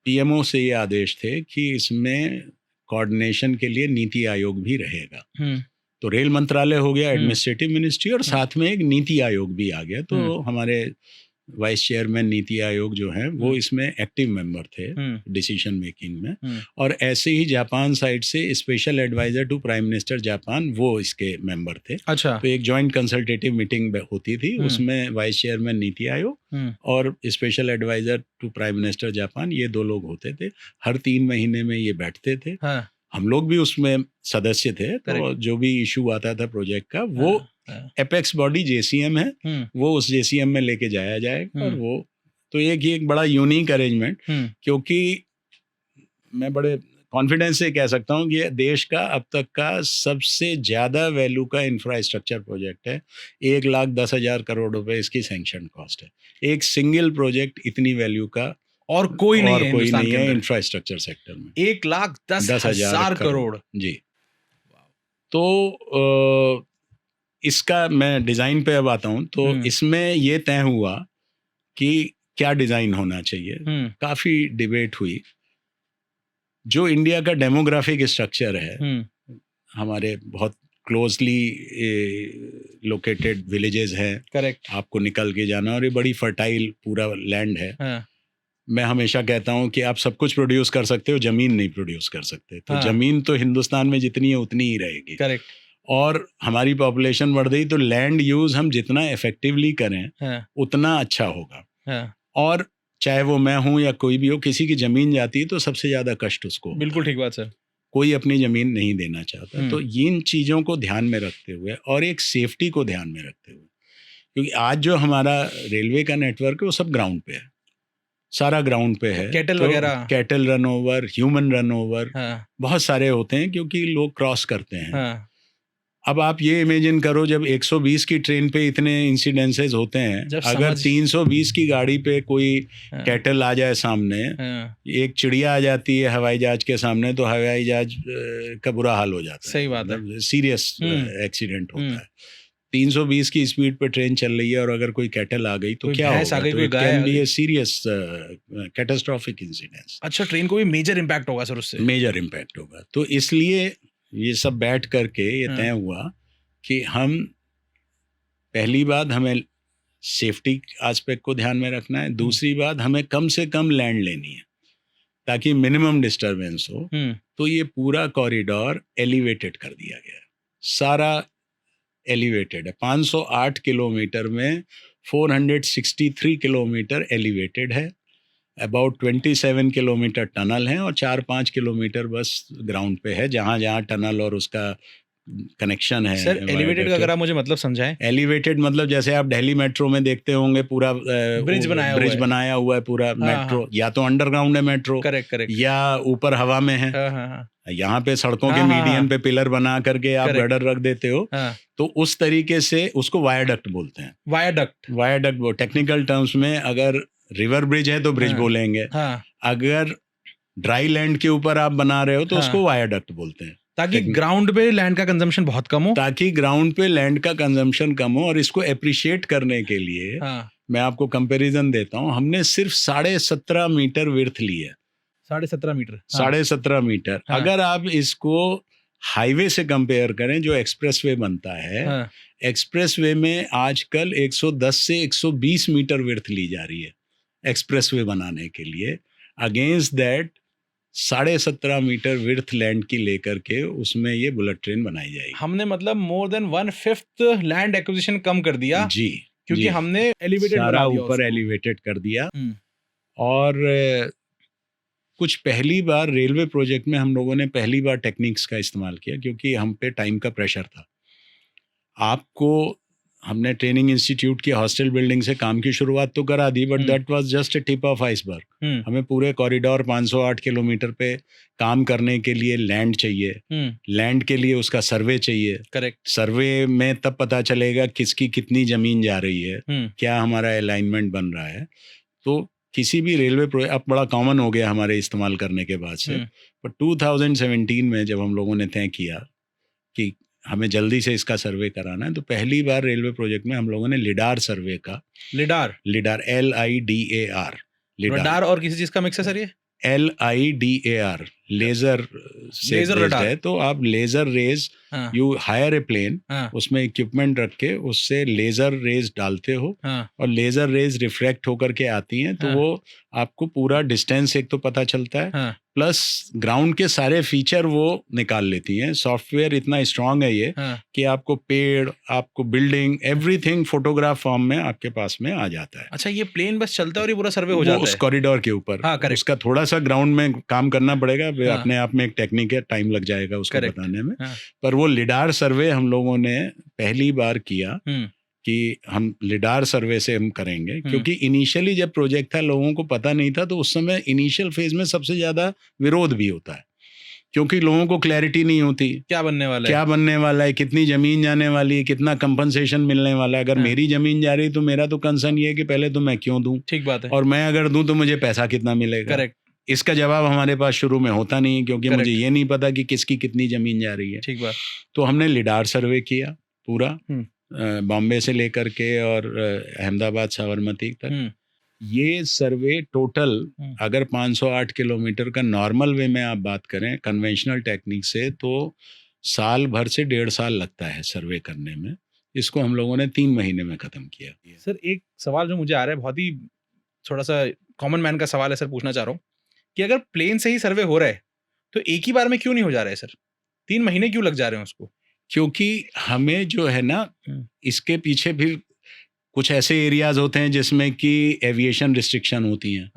PMO से ये आदेश थे कि इसमें कोऑर्डिनेशन के लिए नीति आयोग भी रहेगा। तो रेल मंत्रालय हो गया, एडमिनिस्ट्रेटिव मिनिस्ट्री, और साथ में एक नीति आयोग भी आ गया। तो हमारे वाइस चेयरमैन नीति आयोग जो हैं वो इसमें एक्टिव मेंबर थे डिसीजन मेकिंग में। और ऐसे ही जापान साइड से special advisor to prime minister Japan, वो इसके मेंबर थे। अच्छा। तो एक जॉइंट कंसल्टेटिव मीटिंग होती थी, उसमें वाइस चेयरमैन नीति आयोग और special advisor to prime minister Japan, ये 2 लोग होते थे। हर 3 महीने में ये बैठते थे। हाँ। हम लोग भी उसमें सदस्य थे। तो जो भी इशू आता था प्रोजेक्ट का, वो एपेक्स बॉडी JCM है, वो उस JCM में लेके जाया जाएगा। और वो तो एक बड़ा यूनिक अरेंजमेंट, क्योंकि मैं बड़े कॉन्फिडेंस से कह सकता हूँ कि ये देश का अब तक का सबसे ज़्यादा वैल्यू का इंफ्रास्ट्रक्चर प्रोजेक्ट है। 1,10,000 करोड़ रुपए इसकी सैंक्शन कॉस्ट है। एक सिंगल प्रोजेक्ट इतनी वैल्यू का और कोई नहीं है हिंदुस्तान के अंदर इंफ्रास्ट्रक्चर सेक्टर में। 1,10,000 करोड़। जी। तो इसका मैं डिज़ाइन पे अब आता हूँ। तो इसमें ये तय हुआ कि क्या डिज़ाइन होना चाहिए। काफ़ी डिबेट हुई। जो इंडिया का डेमोग्राफिक स्ट्रक्चर है, हमारे बहुत क्लोजली लोकेटेड विलेजेस हैं। करेक्ट। आपको निकल के जाना, और ये बड़ी फर्टाइल पूरा लैंड है। हाँ। मैं हमेशा कहता हूँ कि आप सब कुछ प्रोड्यूस कर सकते हो, ज़मीन नहीं प्रोड्यूस कर सकते। तो हाँ। ज़मीन तो हिंदुस्तान में जितनी है उतनी ही रहेगी। करेक्ट। और हमारी पॉपुलेशन बढ़ गई तो लैंड यूज़ हम जितना इफेक्टिवली करें, हाँ। उतना अच्छा होगा। हाँ। और चाहे वो मैं हूं या कोई भी हो, किसी की जमीन जाती है तो सबसे ज्यादा कष्ट उसको। बिल्कुल ठीक बात सर। कोई अपनी जमीन नहीं देना चाहता। तो इन चीजों को ध्यान में रखते हुए और एक सेफ्टी को ध्यान में रखते हुए, क्योंकि आज जो हमारा रेलवे का नेटवर्क है वो सब ग्राउंड पे है, सारा ग्राउंड पे है। कैटल तो वगैरह, cattle run over, human run over, हाँ। बहुत सारे होते हैं क्योंकि लोग क्रॉस करते हैं। हाँ। अब आप ये इमेजिन करो, जब 120 की ट्रेन पे इतने इंसिडेंसेस होते हैं, अगर 320 की गाड़ी पे कोई कैटल आ जाए सामने, एक चिड़िया आ जाती है हवाई जहाज के सामने, तो हवाई जहाज का बुरा हाल हो जाता है। सही बात है, सीरियस एक्सीडेंट होता है। 320 की स्पीड पे ट्रेन चल रही है और अगर कोई कैटल आ गई तो क्या होगा? तो it can be a serious catastrophic incidence. अच्छा, ट्रेन को भी मेजर इम्पैक्ट होगा सर उससे? मेजर इम्पैक्ट होगा। तो इसलिए ये सब बैठ करके ये तय हुआ कि हम पहली बात हमें सेफ्टी एस्पेक्ट को ध्यान में रखना है। दूसरी बात, हमें कम से कम लैंड लेनी है ताकि मिनिमम डिस्टरबेंस हो। तो ये पूरा कॉरिडोर एलिवेटेड कर दिया गया है, सारा एलिवेटेड है। 508 किलोमीटर में 463 किलोमीटर एलिवेटेड है, अबाउट 27 किलोमीटर टनल है और 4-5 किलोमीटर बस ग्राउंड पे है, जहाँ जहाँ टनल और उसका कनेक्शन है। सर एलिवेटेड का अगर आप मुझे मतलब समझाएं। एलिवेटेड मतलब जैसे आप दिल्ली मेट्रो में देखते होंगे, पूरा ब्रिज बनाया हुआ है पूरा। हाँ, मेट्रो हाँ। या तो अंडरग्राउंड है मेट्रो, करेक्ट, या ऊपर हवा में है। हाँ। यहाँ पे सड़कों के मीडियन पे पिलर बना करके आप गर्डर रख देते हो। तो उस तरीके से उसको वायाडक्ट बोलते हैं। वायाडक्ट वो टेक्निकल टर्म्स में, अगर रिवर ब्रिज है तो ब्रिज बोलेंगे। अगर ड्राई लैंड के ऊपर आप बना रहे हो तो उसको वायाडक्ट बोलते हैं, ताकि ग्राउंड पे लैंड का कंजम्पशन बहुत कम हो। ताकि ग्राउंड पे लैंड का कंजम्पशन कम हो। और इसको अप्रिशिएट करने के लिए मैं आपको कंपैरिजन देता हूँ। हमने सिर्फ 17.5 मीटर विड्थ ली है। 17.5 मीटर? 17.5 मीटर। अगर आप इसको हाईवे से कंपेयर करें, जो एक्सप्रेसवे बनता है, एक्सप्रेसवे में आजकल 110 से 120 मीटर विड्थ ली जा रही है एक्सप्रेसवे बनाने के लिए। Against that 17.5 metre width land की लेकर के उसमें ये बुलेट ट्रेन बनाई जाएगी। हमने मतलब मोर देन 1/5 लैंड एक्विजिशन कम कर दिया। जी, क्योंकि हमने एलिवेटेड सारा ऊपर एलिवेटेड कर दिया। और कुछ पहली बार रेलवे प्रोजेक्ट में हम लोगों ने पहली बार टेक्निक्स का इस्तेमाल किया, क्योंकि हम पे टाइम का प्रेशर था। आपको हमने ट्रेनिंग इंस्टीट्यूट की हॉस्टल बिल्डिंग से काम की शुरुआत तो करा दी, but that was just a tip of iceberg. हमें पूरे कॉरिडोर 508 किलोमीटर पे काम करने के लिए लैंड चाहिए, लैंड के लिए उसका सर्वे चाहिए। करेक्ट। सर्वे में तब पता चलेगा किसकी कितनी जमीन जा रही है, क्या हमारा अलाइनमेंट बन रहा है। तो किसी भी रेलवे प्रोजेक्ट अब बड़ा कॉमन हो गया हमारे इस्तेमाल करने के बाद से, पर 2017 में जब हम लोगों ने तय किया कि हमें जल्दी से इसका सर्वे कराना है, तो पहली बार रेलवे प्रोजेक्ट में हम लोगों ने लिडार सर्वे का, लिडार LIDAR, लिडार और किसी चीज का मिक्स है सर? ये LIDAR लेजर से बेस्ड है। तो आप laser rays, you hire a plane, उसमें इक्विपमेंट रख के उससे लेजर रेज डालते हो, और लेजर रेज रिफ्लेक्ट होकर के आती हैं, तो वो आपको पूरा डिस्टेंस एक तो पता चलता है, प्लस ग्राउंड के सारे फीचर वो निकाल लेती हैं। सॉफ्टवेयर इतना स्ट्रांग है ये कि आपको पेड़, आपको बिल्डिंग, एवरीथिंग फोटोग्राफ फॉर्म में आपके पास में आ जाता है। अच्छा, ये प्लेन बस चलता है और ये पूरा सर्वे हो जाता है उस कॉरिडोर के ऊपर। उसका थोड़ा सा ग्राउंड में काम करना पड़ेगा, अपने आप में एक टेक्निक है, टाइम लग जाएगा उसको बताने में। पर वो लिडार सर्वे हम लोगों ने पहली बार किया कि हम लिडार सर्वे से हम करेंगे, क्योंकि इनिशियली जब प्रोजेक्ट था लोगों को पता नहीं था, तो उस समय इनिशियल फेज में सबसे ज्यादा विरोध भी होता है, क्योंकि लोगों को क्लैरिटी नहीं होती क्या बनने वाला है, कितनी जमीन जाने वाली है, कितना कंपनसेशन मिलने वाला है। अगर मेरी जमीन जा रही तो मेरा तो कंसर्न ये है कि पहले तो मैं क्यों दूं, ठीक बात है, और मैं अगर दूं तो मुझे पैसा कितना मिलेगा। करेक्ट। इसका जवाब हमारे पास शुरू में होता नहीं है, क्योंकि मुझे ये नहीं पता कि किसकी कितनी जमीन जा रही है। ठीक बात। तो हमने लिडार सर्वे किया पूरा, बॉम्बे से लेकर के और अहमदाबाद साबरमती तक। ये सर्वे टोटल अगर 508 किलोमीटर का नॉर्मल वे में आप बात करें कन्वेंशनल टेक्निक से, तो साल भर से 1.5 साल लगता है सर्वे करने में। इसको हम लोगों ने 3 महीने में खत्म किया। सर, एक सवाल जो मुझे आ रहा है, बहुत ही थोड़ा सा कॉमन मैन का सवाल है सर, पूछना चाह रहा हूँ कि अगर प्लेन से ही सर्वे हो रहा है तो एक ही बार में क्यों नहीं हो जा रहा है सर? 3 महीने क्यों लग जा रहे हैं उसको? क्योंकि हमें जो है ना, इसके पीछे भी कुछ ऐसे एरियाज होते हैं जिसमें कि एविएशन रिस्ट्रिक्शन होती हैं।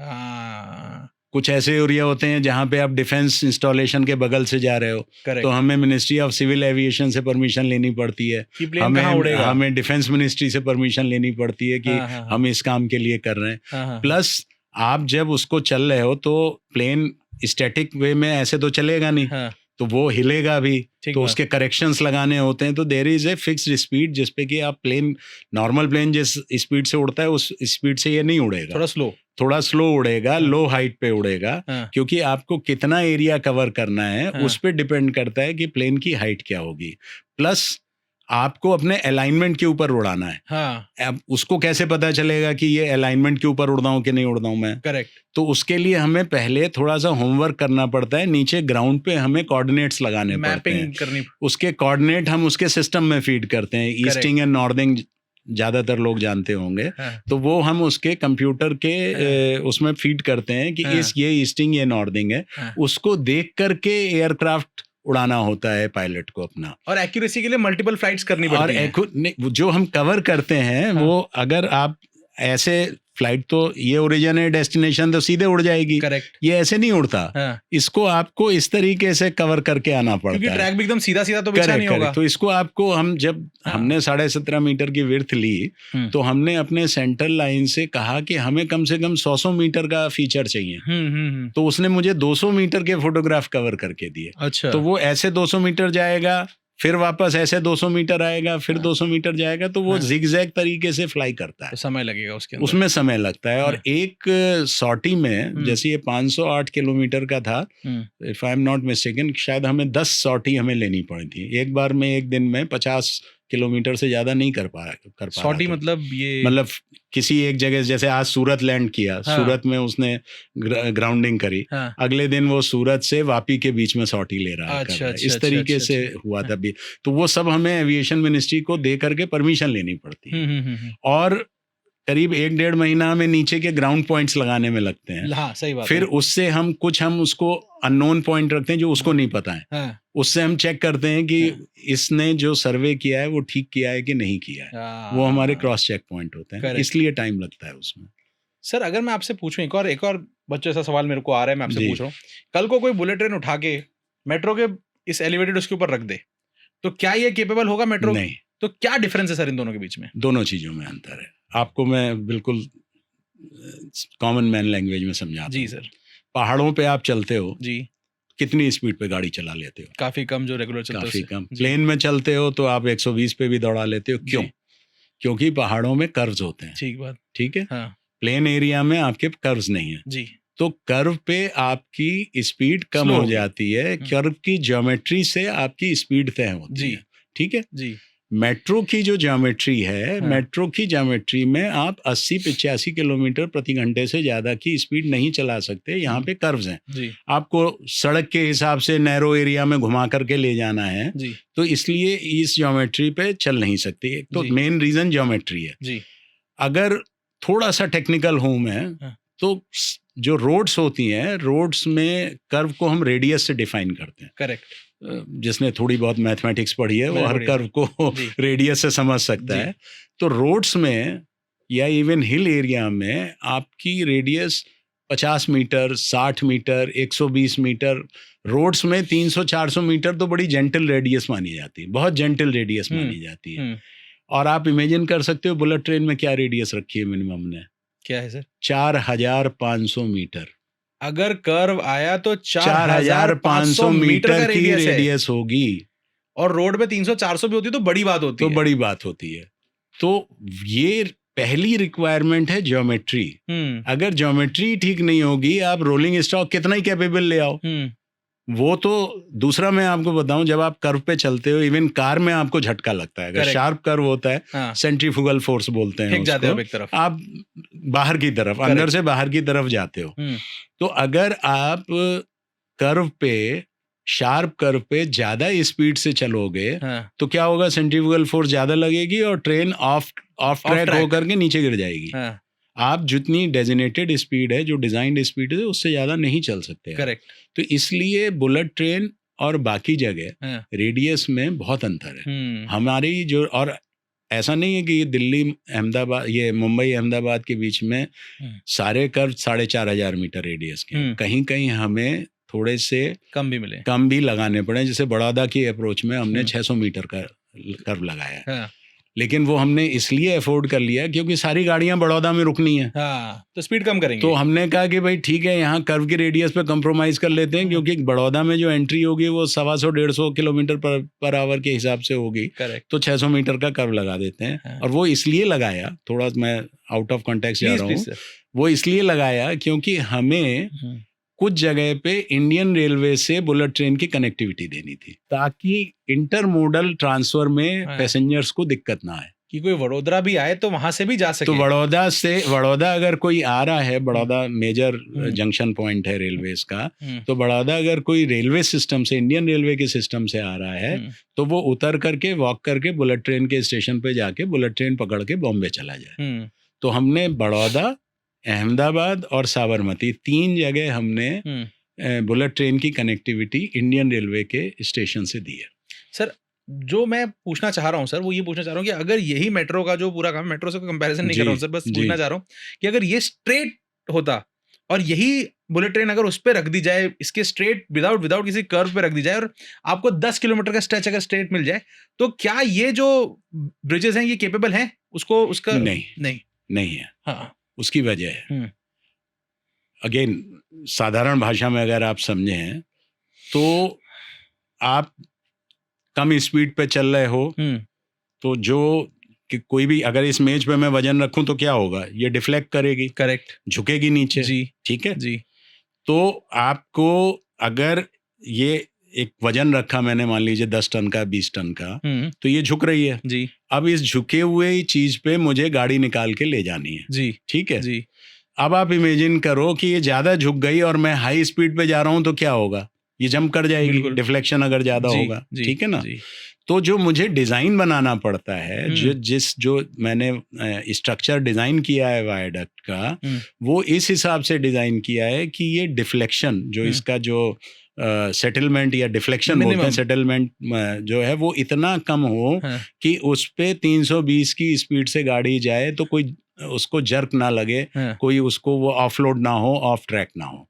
कुछ ऐसे एरिया होते हैं जहाँ पे आप डिफेंस इंस्टॉलेशन के बगल से जा रहे हो, तो हमें मिनिस्ट्री ऑफ सिविल एविएशन से परमिशन लेनी पड़ती है, हमें डिफेंस मिनिस्ट्री से परमिशन लेनी पड़ती है कि हम इस काम के लिए कर रहे हैं। प्लस आप जब उसको चल रहे हो तो प्लेन स्टैटिक वे में ऐसे तो चलेगा नहीं, तो वो हिलेगा भी, तो उसके करेक्शंस लगाने होते हैं। तो there is a fixed speed जिस पे कि आप प्लेन, नॉर्मल प्लेन जिस स्पीड से उड़ता है उस स्पीड से ये नहीं उड़ेगा, थोड़ा स्लो उड़ेगा, लो हाइट पे उड़ेगा, क्योंकि आपको कितना एरिया कवर करना है उस पे डिपेंड करता है कि प्लेन की हाइट क्या होगी। प्लस आपको अपने अलाइनमेंट के ऊपर उड़ाना है। अब उसको कैसे पता चलेगा कि ये अलाइनमेंट के ऊपर उड़ रहा हूँ कि नहीं उड़ रहा हूँ मैं? करेक्ट। तो उसके लिए हमें पहले थोड़ा सा होमवर्क करना पड़ता है। नीचे ग्राउंड पे हमें कोऑर्डिनेट्स लगाने पड़ते हैं, उसके कोऑर्डिनेट हम उसके सिस्टम में फीड करते हैं। ईस्टिंग एंड नॉर्थिंग ज्यादातर लोग जानते होंगे, तो वो हम उसके कंप्यूटर के उसमें फीड करते हैं कि ये ईस्टिंग, ये नॉर्थिंग है। उसको देख करके एयरक्राफ्ट उड़ाना होता है पायलट को अपना, और एक्यूरेसी के लिए मल्टीपल फ्लाइट्स करनी पड़ती है। जो हम कवर करते हैं वो, अगर आप ऐसे फ्लाइट तो ये ओरिजिन है, डेस्टिनेशन तो सीधे उड़ जाएगी। करेक्ट। ये ऐसे नहीं उड़ता, इसको आपको इस तरीके से कवर करके आना पड़ता है, क्योंकि ट्रैक भी एकदम सीधा सीधा तो बिछा नहीं होगा। तो इसको आपको जब हमने 17.5 मीटर की विड्थ ली, तो हमने अपने सेंटर लाइन से कहा कि हमें कम से कम 100 मीटर का फीचर चाहिए। तो उसने मुझे 200 मीटर के फोटोग्राफ कवर करके दिए। अच्छा। तो वो ऐसे 200 मीटर जाएगा, फिर वापस ऐसे 200 मीटर आएगा, फिर 200 मीटर जाएगा, तो वो जिगजैग तरीके से फ्लाई करता है। तो समय लगेगा उसमें समय लगता है। और एक सॉर्टी में, जैसे ये 508 किलोमीटर का था, if I am not mistaken, शायद हमें 10 सॉर्टी हमें लेनी पड़ी थी एक बार में। एक दिन में 50 किलोमीटर से ज्यादा नहीं कर पा सॉर्टी मतलब किसी एक जगह, जैसे आज सूरत लैंड किया, सूरत में उसने ग्राउंडिंग करी, अगले दिन वो सूरत से वापी के बीच में सॉर्टी ले रहा है। इस तरीके से हुआ था भी। तो वो सब हमें एविएशन मिनिस्ट्री को दे करके परमिशन लेनी पड़ती है। और करीब 1-1.5 महीना हमें नीचे के ग्राउंड पॉइंट्स लगाने में लगते हैं। हाँ, सही बात। फिर उससे हम उसको अननोन पॉइंट रखते हैं जो उसको नहीं पता है। उससे हम चेक करते हैं कि इसने जो सर्वे किया है वो ठीक किया है कि नहीं किया है। वो हमारे क्रॉस चेक पॉइंट होते हैं, इसलिए टाइम लगता है उसमें। सर अगर मैं आपसे पूछूं एक और बच्चों ऐसा सवाल मेरे को आ रहा है, मैं आपसे जी। पूछ रहा हूँ, कल को कोई बुलेट ट्रेन उठा के मेट्रो के इस एलिवेटेड उसके ऊपर रख दे, तो क्या ये केपेबल होगा मेट्रो? नहीं, तो क्या डिफरेंस है सर इन दोनों के बीच में? दोनों चीज़ों में अंतर है। आपको मैं बिल्कुल कॉमन मैन लैंग्वेज में समझाता जी हूँ। सर। पहाड़ों पे आप चलते हो, जी। कितनी स्पीड पे गाड़ी चला लेते हो? काफी कम जो रेगुलर चलता है काफ़ी उससे। कम। जी। प्लेन में चलते हो तो आप 120 पे भी दौड़ा लेते हो। क्यों? जी। क्योंकि पहाड़ों में कर्व्स होते हैं, ठीक बात। ठीक है? हाँ। प्लेन एरिया में आपके कर्व्स नहीं है, जी। तो कर्व पे आपकी स्पीड कम Slow हो होगी। जाती है। कर्व की ज्योमेट्री से आपकी स्पीड तय होती जी। है, ठीक है? जी। मेट्रो की जो ज्योमेट्री है, हाँ। मेट्रो की ज्योमेट्री में आप 80-85 किलोमीटर प्रति घंटे से ज़्यादा की स्पीड नहीं चला सकते। यहाँ पे कर्व्स हैं। जी। आपको सड़क के हिसाब से नैरो एरिया में घुमा करके ले जाना है, जी। तो इसलिए इस ज्योमेट्री पे चल नहीं सकती। एक तो जी। मेन रीज़न ज्योमेट्री है। जी। अगर थोड़ा सा टेक्निकल हूँ मैं, हाँ। तो जो रोड्स होती हैं, रोड्स में कर्व को हम रेडियस से डिफाइन करते हैं। करेक्ट। जिसने थोड़ी बहुत मैथमेटिक्स पढ़ी है वो मैंने हर पढ़ी है, कर्व को जी। रेडियस से समझ सकता जी। है। तो रोड्स में या इवन हिल एरिया में आपकी radius 50 meter, 60 meter, 120 meter, roads में 300-400 मीटर तो बड़ी जेंटल रेडियस मानी जाती है, बहुत जेंटल रेडियस मानी जाती है। और आप इमेजिन कर सकते हो बुलेट ट्रेन में क्या रेडियस रखी है मिनिमम ने? क्या है सर? 4500 मीटर। अगर कर्व आया तो 4500 मीटर का मीटर की रेडियस है, रेडियस होगी, और रोड पे 300-400 भी होती तो बड़ी बात होती तो है। बड़ी बात होती है। तो ये पहली रिक्वायरमेंट है ज्योमेट्री। अगर ज्योमेट्री ठीक नहीं होगी, आप रोलिंग स्टॉक कितना ही कैपेबल ले आओ, वो तो दूसरा मैं आपको बताऊं, जब आप कर्व पे चलते हो, इवन कार में आपको झटका लगता है। अगर Correct. शार्प कर्व होता है, हाँ। सेंट्रीफ्यूगल फोर्स बोलते हैं फेंक जाते हो उसको, आप एक तरफ। आप बाहर की तरफ, अंदर से बाहर की तरफ जाते हो। तो अगर आप कर्व पे, शार्प कर्व पे ज्यादा स्पीड से चलोगे, हाँ। तो क्या होगा? सेंट्रीफ्यूगल फोर्स ज्यादा लगेगी और ट्रेन ऑफ ट्रैक होकर के नीचे गिर जाएगी। हाँ। आप जितनी डेजिनेटेड स्पीड है, जो डिजाइंड स्पीड है, उससे ज्यादा नहीं चल सकते। करेक्ट। तो इसलिए बुलेट ट्रेन और बाकी जगह हाँ। रेडियस में बहुत अंतर है। हमारी जो, और ऐसा नहीं है कि ये दिल्ली अहमदाबाद, ये मुंबई अहमदाबाद के बीच में सारे कर्व 4500 मीटर रेडियस के, कहीं कहीं हमें थोड़े से कम भी लगाने पड़े। जैसे बड़ौदा की अप्रोच में हमने 600 मीटर का कर्व लगाया है। हाँ। लेकिन वो हमने इसलिए अफोर्ड कर लिया क्योंकि सारी गाड़ियां बड़ौदा में रुकनी है। हाँ, तो स्पीड कम करेंगे। तो हमने कहा कि भाई ठीक है, यहाँ कर्व की रेडियस पे कंप्रोमाइज कर लेते हैं, क्योंकि बड़ौदा में जो एंट्री होगी वो 125-150 किलोमीटर पर आवर के हिसाब से होगी। करेक्ट। तो 600 मीटर का कर्व लगा देते हैं। हाँ। और वो इसलिए लगाया, थोड़ा मैं आउट ऑफ कॉन्टेक्स्ट जा रहा हूँ, सर। वो इसलिए लगाया क्योंकि हमें कुछ जगह पे इंडियन रेलवे से बुलेट ट्रेन की कनेक्टिविटी देनी थी, ताकि इंटरमोडल ट्रांसफर में पैसेंजर्स को दिक्कत ना आए, कि कोई वडोदरा भी आए तो वहां से भी जा सके। तो बड़ौदा अगर कोई आ रहा है, बड़ौदा मेजर जंक्शन पॉइंट है रेलवेज का, तो बड़ौदा अगर कोई रेलवे सिस्टम से, इंडियन रेलवे के सिस्टम से आ रहा है, तो वो उतर करके, वॉक करके बुलेट ट्रेन के स्टेशन पे जाके बुलेट ट्रेन पकड़ के बॉम्बे चला जाए। तो हमने बड़ौदा, अहमदाबाद और साबरमती 3 जगह हमने बुलेट ट्रेन की कनेक्टिविटी इंडियन रेलवे के स्टेशन से दी है। सर जो मैं पूछना चाह रहा हूँ सर, वो ये पूछना चाह रहा हूँ कि अगर यही मेट्रो का जो पूरा काम, मेट्रो से कोई कंपैरिजन नहीं कर रहा हूँ सर, बस पूछना चाह रहा हूँ कि अगर ये स्ट्रेट होता और यही बुलेट ट्रेन अगर उस पर रख दी जाए, इसके स्ट्रेट विदाउट किसी कर्व पे रख दी जाए, और आपको 10 किलोमीटर का स्ट्रेच अगर स्ट्रेट मिल जाए, तो क्या ये जो ब्रिजेस हैं ये केपेबल हैं उसको, उसका? नहीं है। हाँ। उसकी वजह है, अगेन साधारण भाषा में अगर आप समझें, तो आप कम स्पीड पे चल रहे हो, तो जो कि कोई भी, अगर इस मेज पे मैं वजन रखूं तो क्या होगा? ये डिफ्लेक्ट करेगी, करेक्ट, झुकेगी नीचे, जी, ठीक है जी। तो आपको अगर ये एक वजन रखा मैंने, मान लीजिए 10 टन का, 20 टन का, तो ये झुक रही है जी। अब इस झुके हुए चीज पे मुझे गाड़ी निकाल के ले जानी है जी, ठीक है जी। अब आप इमेजिन करो कि ये ज्यादा झुक गई और मैं हाई स्पीड पे जा रहा हूं, तो क्या होगा? ये जंप कर जाएगी, डिफ्लेक्शन अगर ज्यादा होगा, ठीक है ना। तो जो मुझे डिजाइन बनाना पड़ता है, जो मैंने स्ट्रक्चर डिजाइन किया है वायडक्ट का, वो इस हिसाब से डिजाइन किया है कि ये डिफ्लेक्शन, जो इसका जो सेटलमेंट या डिफ्लेक्शन बोलते हैं, सेटलमेंट जो है वो इतना कम हो कि उस पे 320 की स्पीड से गाड़ी जाए तो कोई उसको जर्क ना लगे, कोई उसको वो ऑफलोड ना हो, ऑफ ट्रैक ना हो।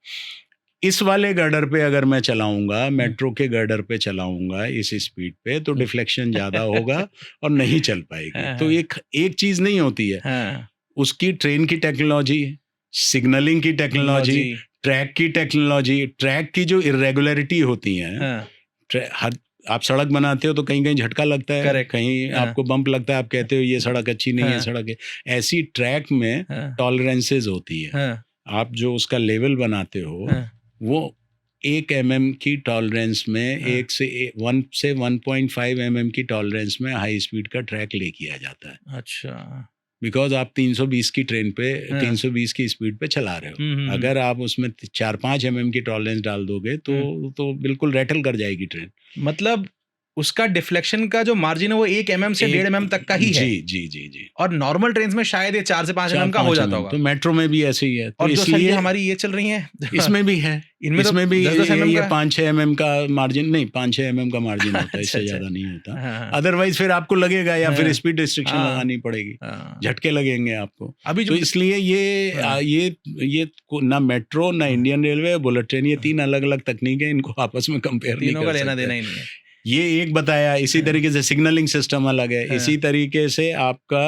इस वाले गर्डर पे अगर मैं चलाऊंगा, मेट्रो के गर्डर पे चलाऊंगा इस स्पीड पे, तो डिफ्लेक्शन ज़्यादा होगा और नहीं चल पाएगी। तो एक चीज़ नहीं होती है, उसकी ट्रेन की टेक्नोलॉजी, सिग्नलिंग की टेक्नोलॉजी, ट्रैक की टेक्नोलॉजी, ट्रैक की जो इरेगुलरिटी होती हैं, हर आप सड़क बनाते हो तो कहीं कहीं झटका लगता है, कहीं आपको बम्प लगता है, आप कहते हो ये सड़क अच्छी नहीं है, सड़क है। ऐसी ट्रैक में टॉलरेंसेज होती है। आप जो उसका लेवल बनाते हो वो 1 mm की टॉलरेंस में 1 से 1.5 mm की टॉलरेंस में हाई स्पीड का ट्रैक ले किया जाता है। अच्छा, बिकॉज आप 320 की ट्रेन पे 320 की स्पीड पे चला रहे हो। अगर आप उसमें 4-5 mm की टॉलरेंस डाल दोगे तो बिल्कुल रैटल कर जाएगी ट्रेन। मतलब उसका डिफ्लेक्शन का जो मार्जिन है वो 1 mm से 1.5 mm तक का ही है। जी। और नॉर्मल ट्रेन में शायद ये 4 से 5 mm का हो जाता होगा। तो मेट्रो में भी ऐसे ही है। और जो सर ये हमारी ये चल रही है इसमें भी है, इसमें भी 10 mm ये 5-6 mm का मार्जिन, नहीं 5-6 mm का मार्जिन होता है, इससे ज्यादा नहीं होता। अदरवाइज फिर आपको लगेगा या फिर स्पीड रिस्ट्रिक्शन लगानी पड़ेगी, झटके लगेंगे आपको। अभी तो इसलिए ये ना मेट्रो, ना इंडियन रेलवे, बुलेट ट्रेन, ये 3 अलग अलग तकनीक है, इनको आपस में कंपेयर नहीं कर सकते। लेना देना ही नहीं है। ये एक बताया। इसी तरीके से सिग्नलिंग सिस्टम अलग है। इसी तरीके से आपका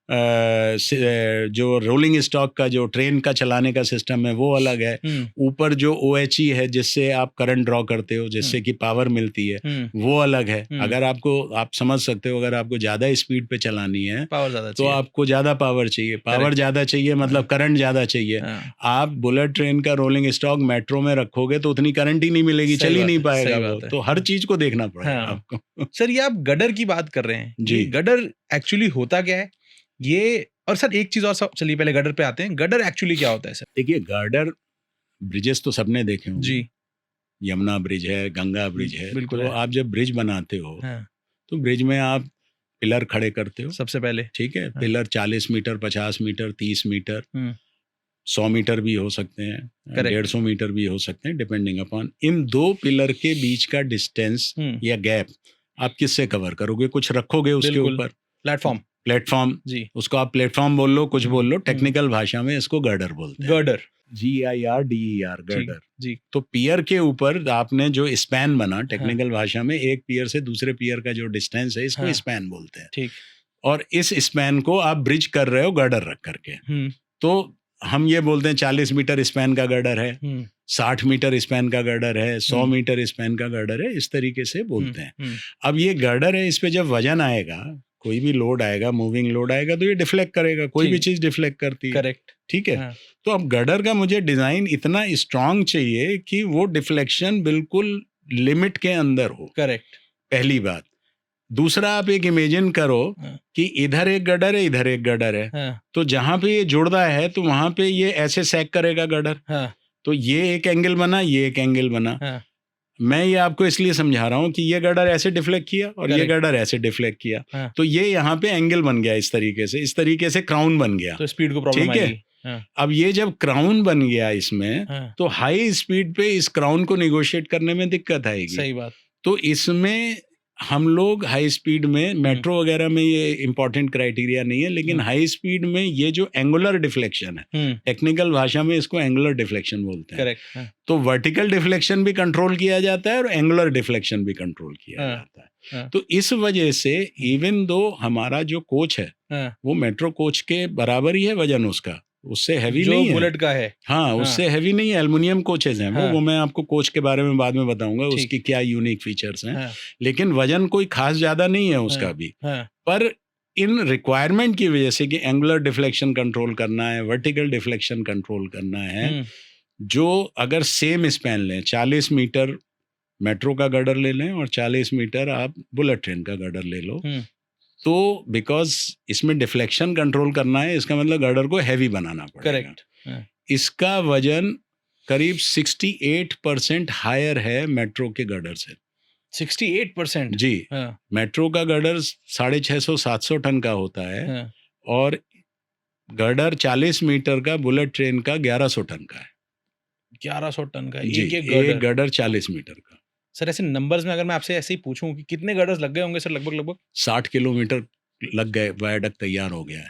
जो रोलिंग स्टॉक का जो ट्रेन का चलाने का सिस्टम है वो अलग है। ऊपर जो OHE है जिससे आप करंट ड्रॉ करते हो, जिससे कि पावर मिलती है, वो अलग है। अगर आप समझ सकते हो, अगर आपको ज़्यादा स्पीड पे चलानी है तो आपको ज़्यादा पावर चाहिए। पावर ज़्यादा चाहिए मतलब करंट ज़्यादा चाहिए। आप बुलेट ट्रेन का रोलिंग स्टॉक मेट्रो में रखोगे तो उतनी करंट ही नहीं मिलेगी, चल ही नहीं पाएगा वो। तो हर चीज़ को देखना पड़ेगा आपको। सर ये आप गडर की बात कर रहे हैं जी, गडर एक्चुअली होता क्या है ये? और सर एक चीज और, चलिए पहले गडर पे आते हैं। गडर एक्चुअली क्या होता है सर? देखिए, गडर ब्रिजेस तो सबने देखे होंगे जी। यमुना ब्रिज है, गंगा ब्रिज है। बिल्कुल। तो आप जब ब्रिज बनाते हो तो ब्रिज में आप पिलर खड़े करते हो सबसे पहले, ठीक है। Pillar 40 meter, 50 meter, 30 meter, 100 meter भी हो सकते हैं, 150 मीटर भी हो सकते हैं, डिपेंडिंग अपॉन। इन 2 पिलर के बीच का डिस्टेंस या गैप आप किससे कवर करोगे? कुछ रखोगे उसके ऊपर, प्लेटफॉर्म जी, उसको आप प्लेटफॉर्म बोल लो, कुछ बोल लो, टेक्निकल भाषा में इसको गर्डर बोलते हैं। गर्डर, GIRDER, गर्डर जी। तो पियर के ऊपर आपने जो स्पैन बना, टेक्निकल भाषा में एक पियर से दूसरे पियर का जो डिस्टेंस है, इसको स्पैन बोलते हैं। ठीक। और इस स्पैन को आप ब्रिज कर रहे हो गर्डर रख करके। तो हम ये बोलते हैं 40 मीटर स्पैन का गर्डर है, 60 मीटर स्पैन का गर्डर है, 100 मीटर स्पैन का गर्डर है, इस तरीके से बोलते हैं। अब ये गर्डर है, इस पे जब वजन आएगा, कोई भी लोड आएगा, मूविंग लोड आएगा, तो ये डिफ्लेक्ट करेगा। कोई भी चीज डिफ्लेक्ट करती है, करेक्ट, ठीक है। तो अब गर्डर का मुझे डिजाइन इतना स्ट्रांग चाहिए कि वो डिफ्लेक्शन बिल्कुल लिमिट के अंदर हो, करेक्ट, पहली बात। दूसरा, आप एक इमेजिन करो कि इधर एक गर्डर है, इधर एक गर्डर है, तो जहां पे ये जुड़ता है तो वहां पे ये ऐसे सैक करेगा गर्डर, तो ये एक एंगल बना, ये एक एंगल बना। मैं ये आपको इसलिए समझा रहा हूँ कि ये गर्डर ऐसे डिफ्लेक्ट किया और ये गर्डर ऐसे डिफ्लेक्ट किया, तो ये यहाँ पे एंगल बन गया, इस तरीके से क्राउन बन गया, तो स्पीड को प्रॉब्लम आएगी। ठीक है। अब ये जब क्राउन बन गया इसमें, तो हाई स्पीड पे इस क्राउन को निगोशिएट करने में दिक्कत आएगी। सही बात। तो इसमें हम लोग हाई स्पीड में, मेट्रो वगैरह में ये इंपॉर्टेंट क्राइटेरिया नहीं है, लेकिन हाई स्पीड में ये जो एंगुलर डिफ्लेक्शन है, टेक्निकल भाषा में इसको एंगुलर डिफ्लेक्शन बोलते हैं। करेक्ट। तो वर्टिकल डिफ्लेक्शन भी कंट्रोल किया जाता है और एंगुलर डिफ्लेक्शन भी कंट्रोल किया जाता है। तो इस वजह से इवन दो हमारा जो कोच है वो मेट्रो कोच के बराबर ही है वजन उसका, उससे हैवी नहीं है, बुलेट का है। हाँ, उससे हैवी नहीं है, एल्युमिनियम कोचेज हैं वो मैं आपको कोच के बारे में बाद में बताऊंगा उसकी क्या यूनिक फीचर्स हैं। लेकिन वजन कोई खास ज्यादा नहीं है उसका भी, पर इन रिक्वायरमेंट की वजह से कि एंगुलर डिफ्लेक्शन कंट्रोल करना है, वर्टिकल डिफ्लेक्शन कंट्रोल करना है, जो अगर सेम स्पैन लें, 40 मीटर मेट्रो का गर्डर ले लें और 40 मीटर आप बुलेट ट्रेन का गर्डर ले लो, तो बिकॉज इसमें डिफ्लेक्शन कंट्रोल करना है, इसका मतलब गर्डर को हैवी बनाना पड़ेगा। करेक्ट। इसका वजन करीब 68% हायर है मेट्रो के गर्डर से। 68% जी। मेट्रो का गर्डर 650-700 टन का होता है और गर्डर 40 मीटर का बुलेट ट्रेन का 1100 टन का है। 1100 टन का जी, एक एक गर्डर। गर्डर 40 मीटर का। सर ऐसे नंबर्स में अगर मैं आपसे ऐसे ही पूछूं कि कितने गर्डर्स लग गए होंगे सर लगभग लगभग? 60 किलोमीटर लग गए, वायडक्ट तैयार हो गया है।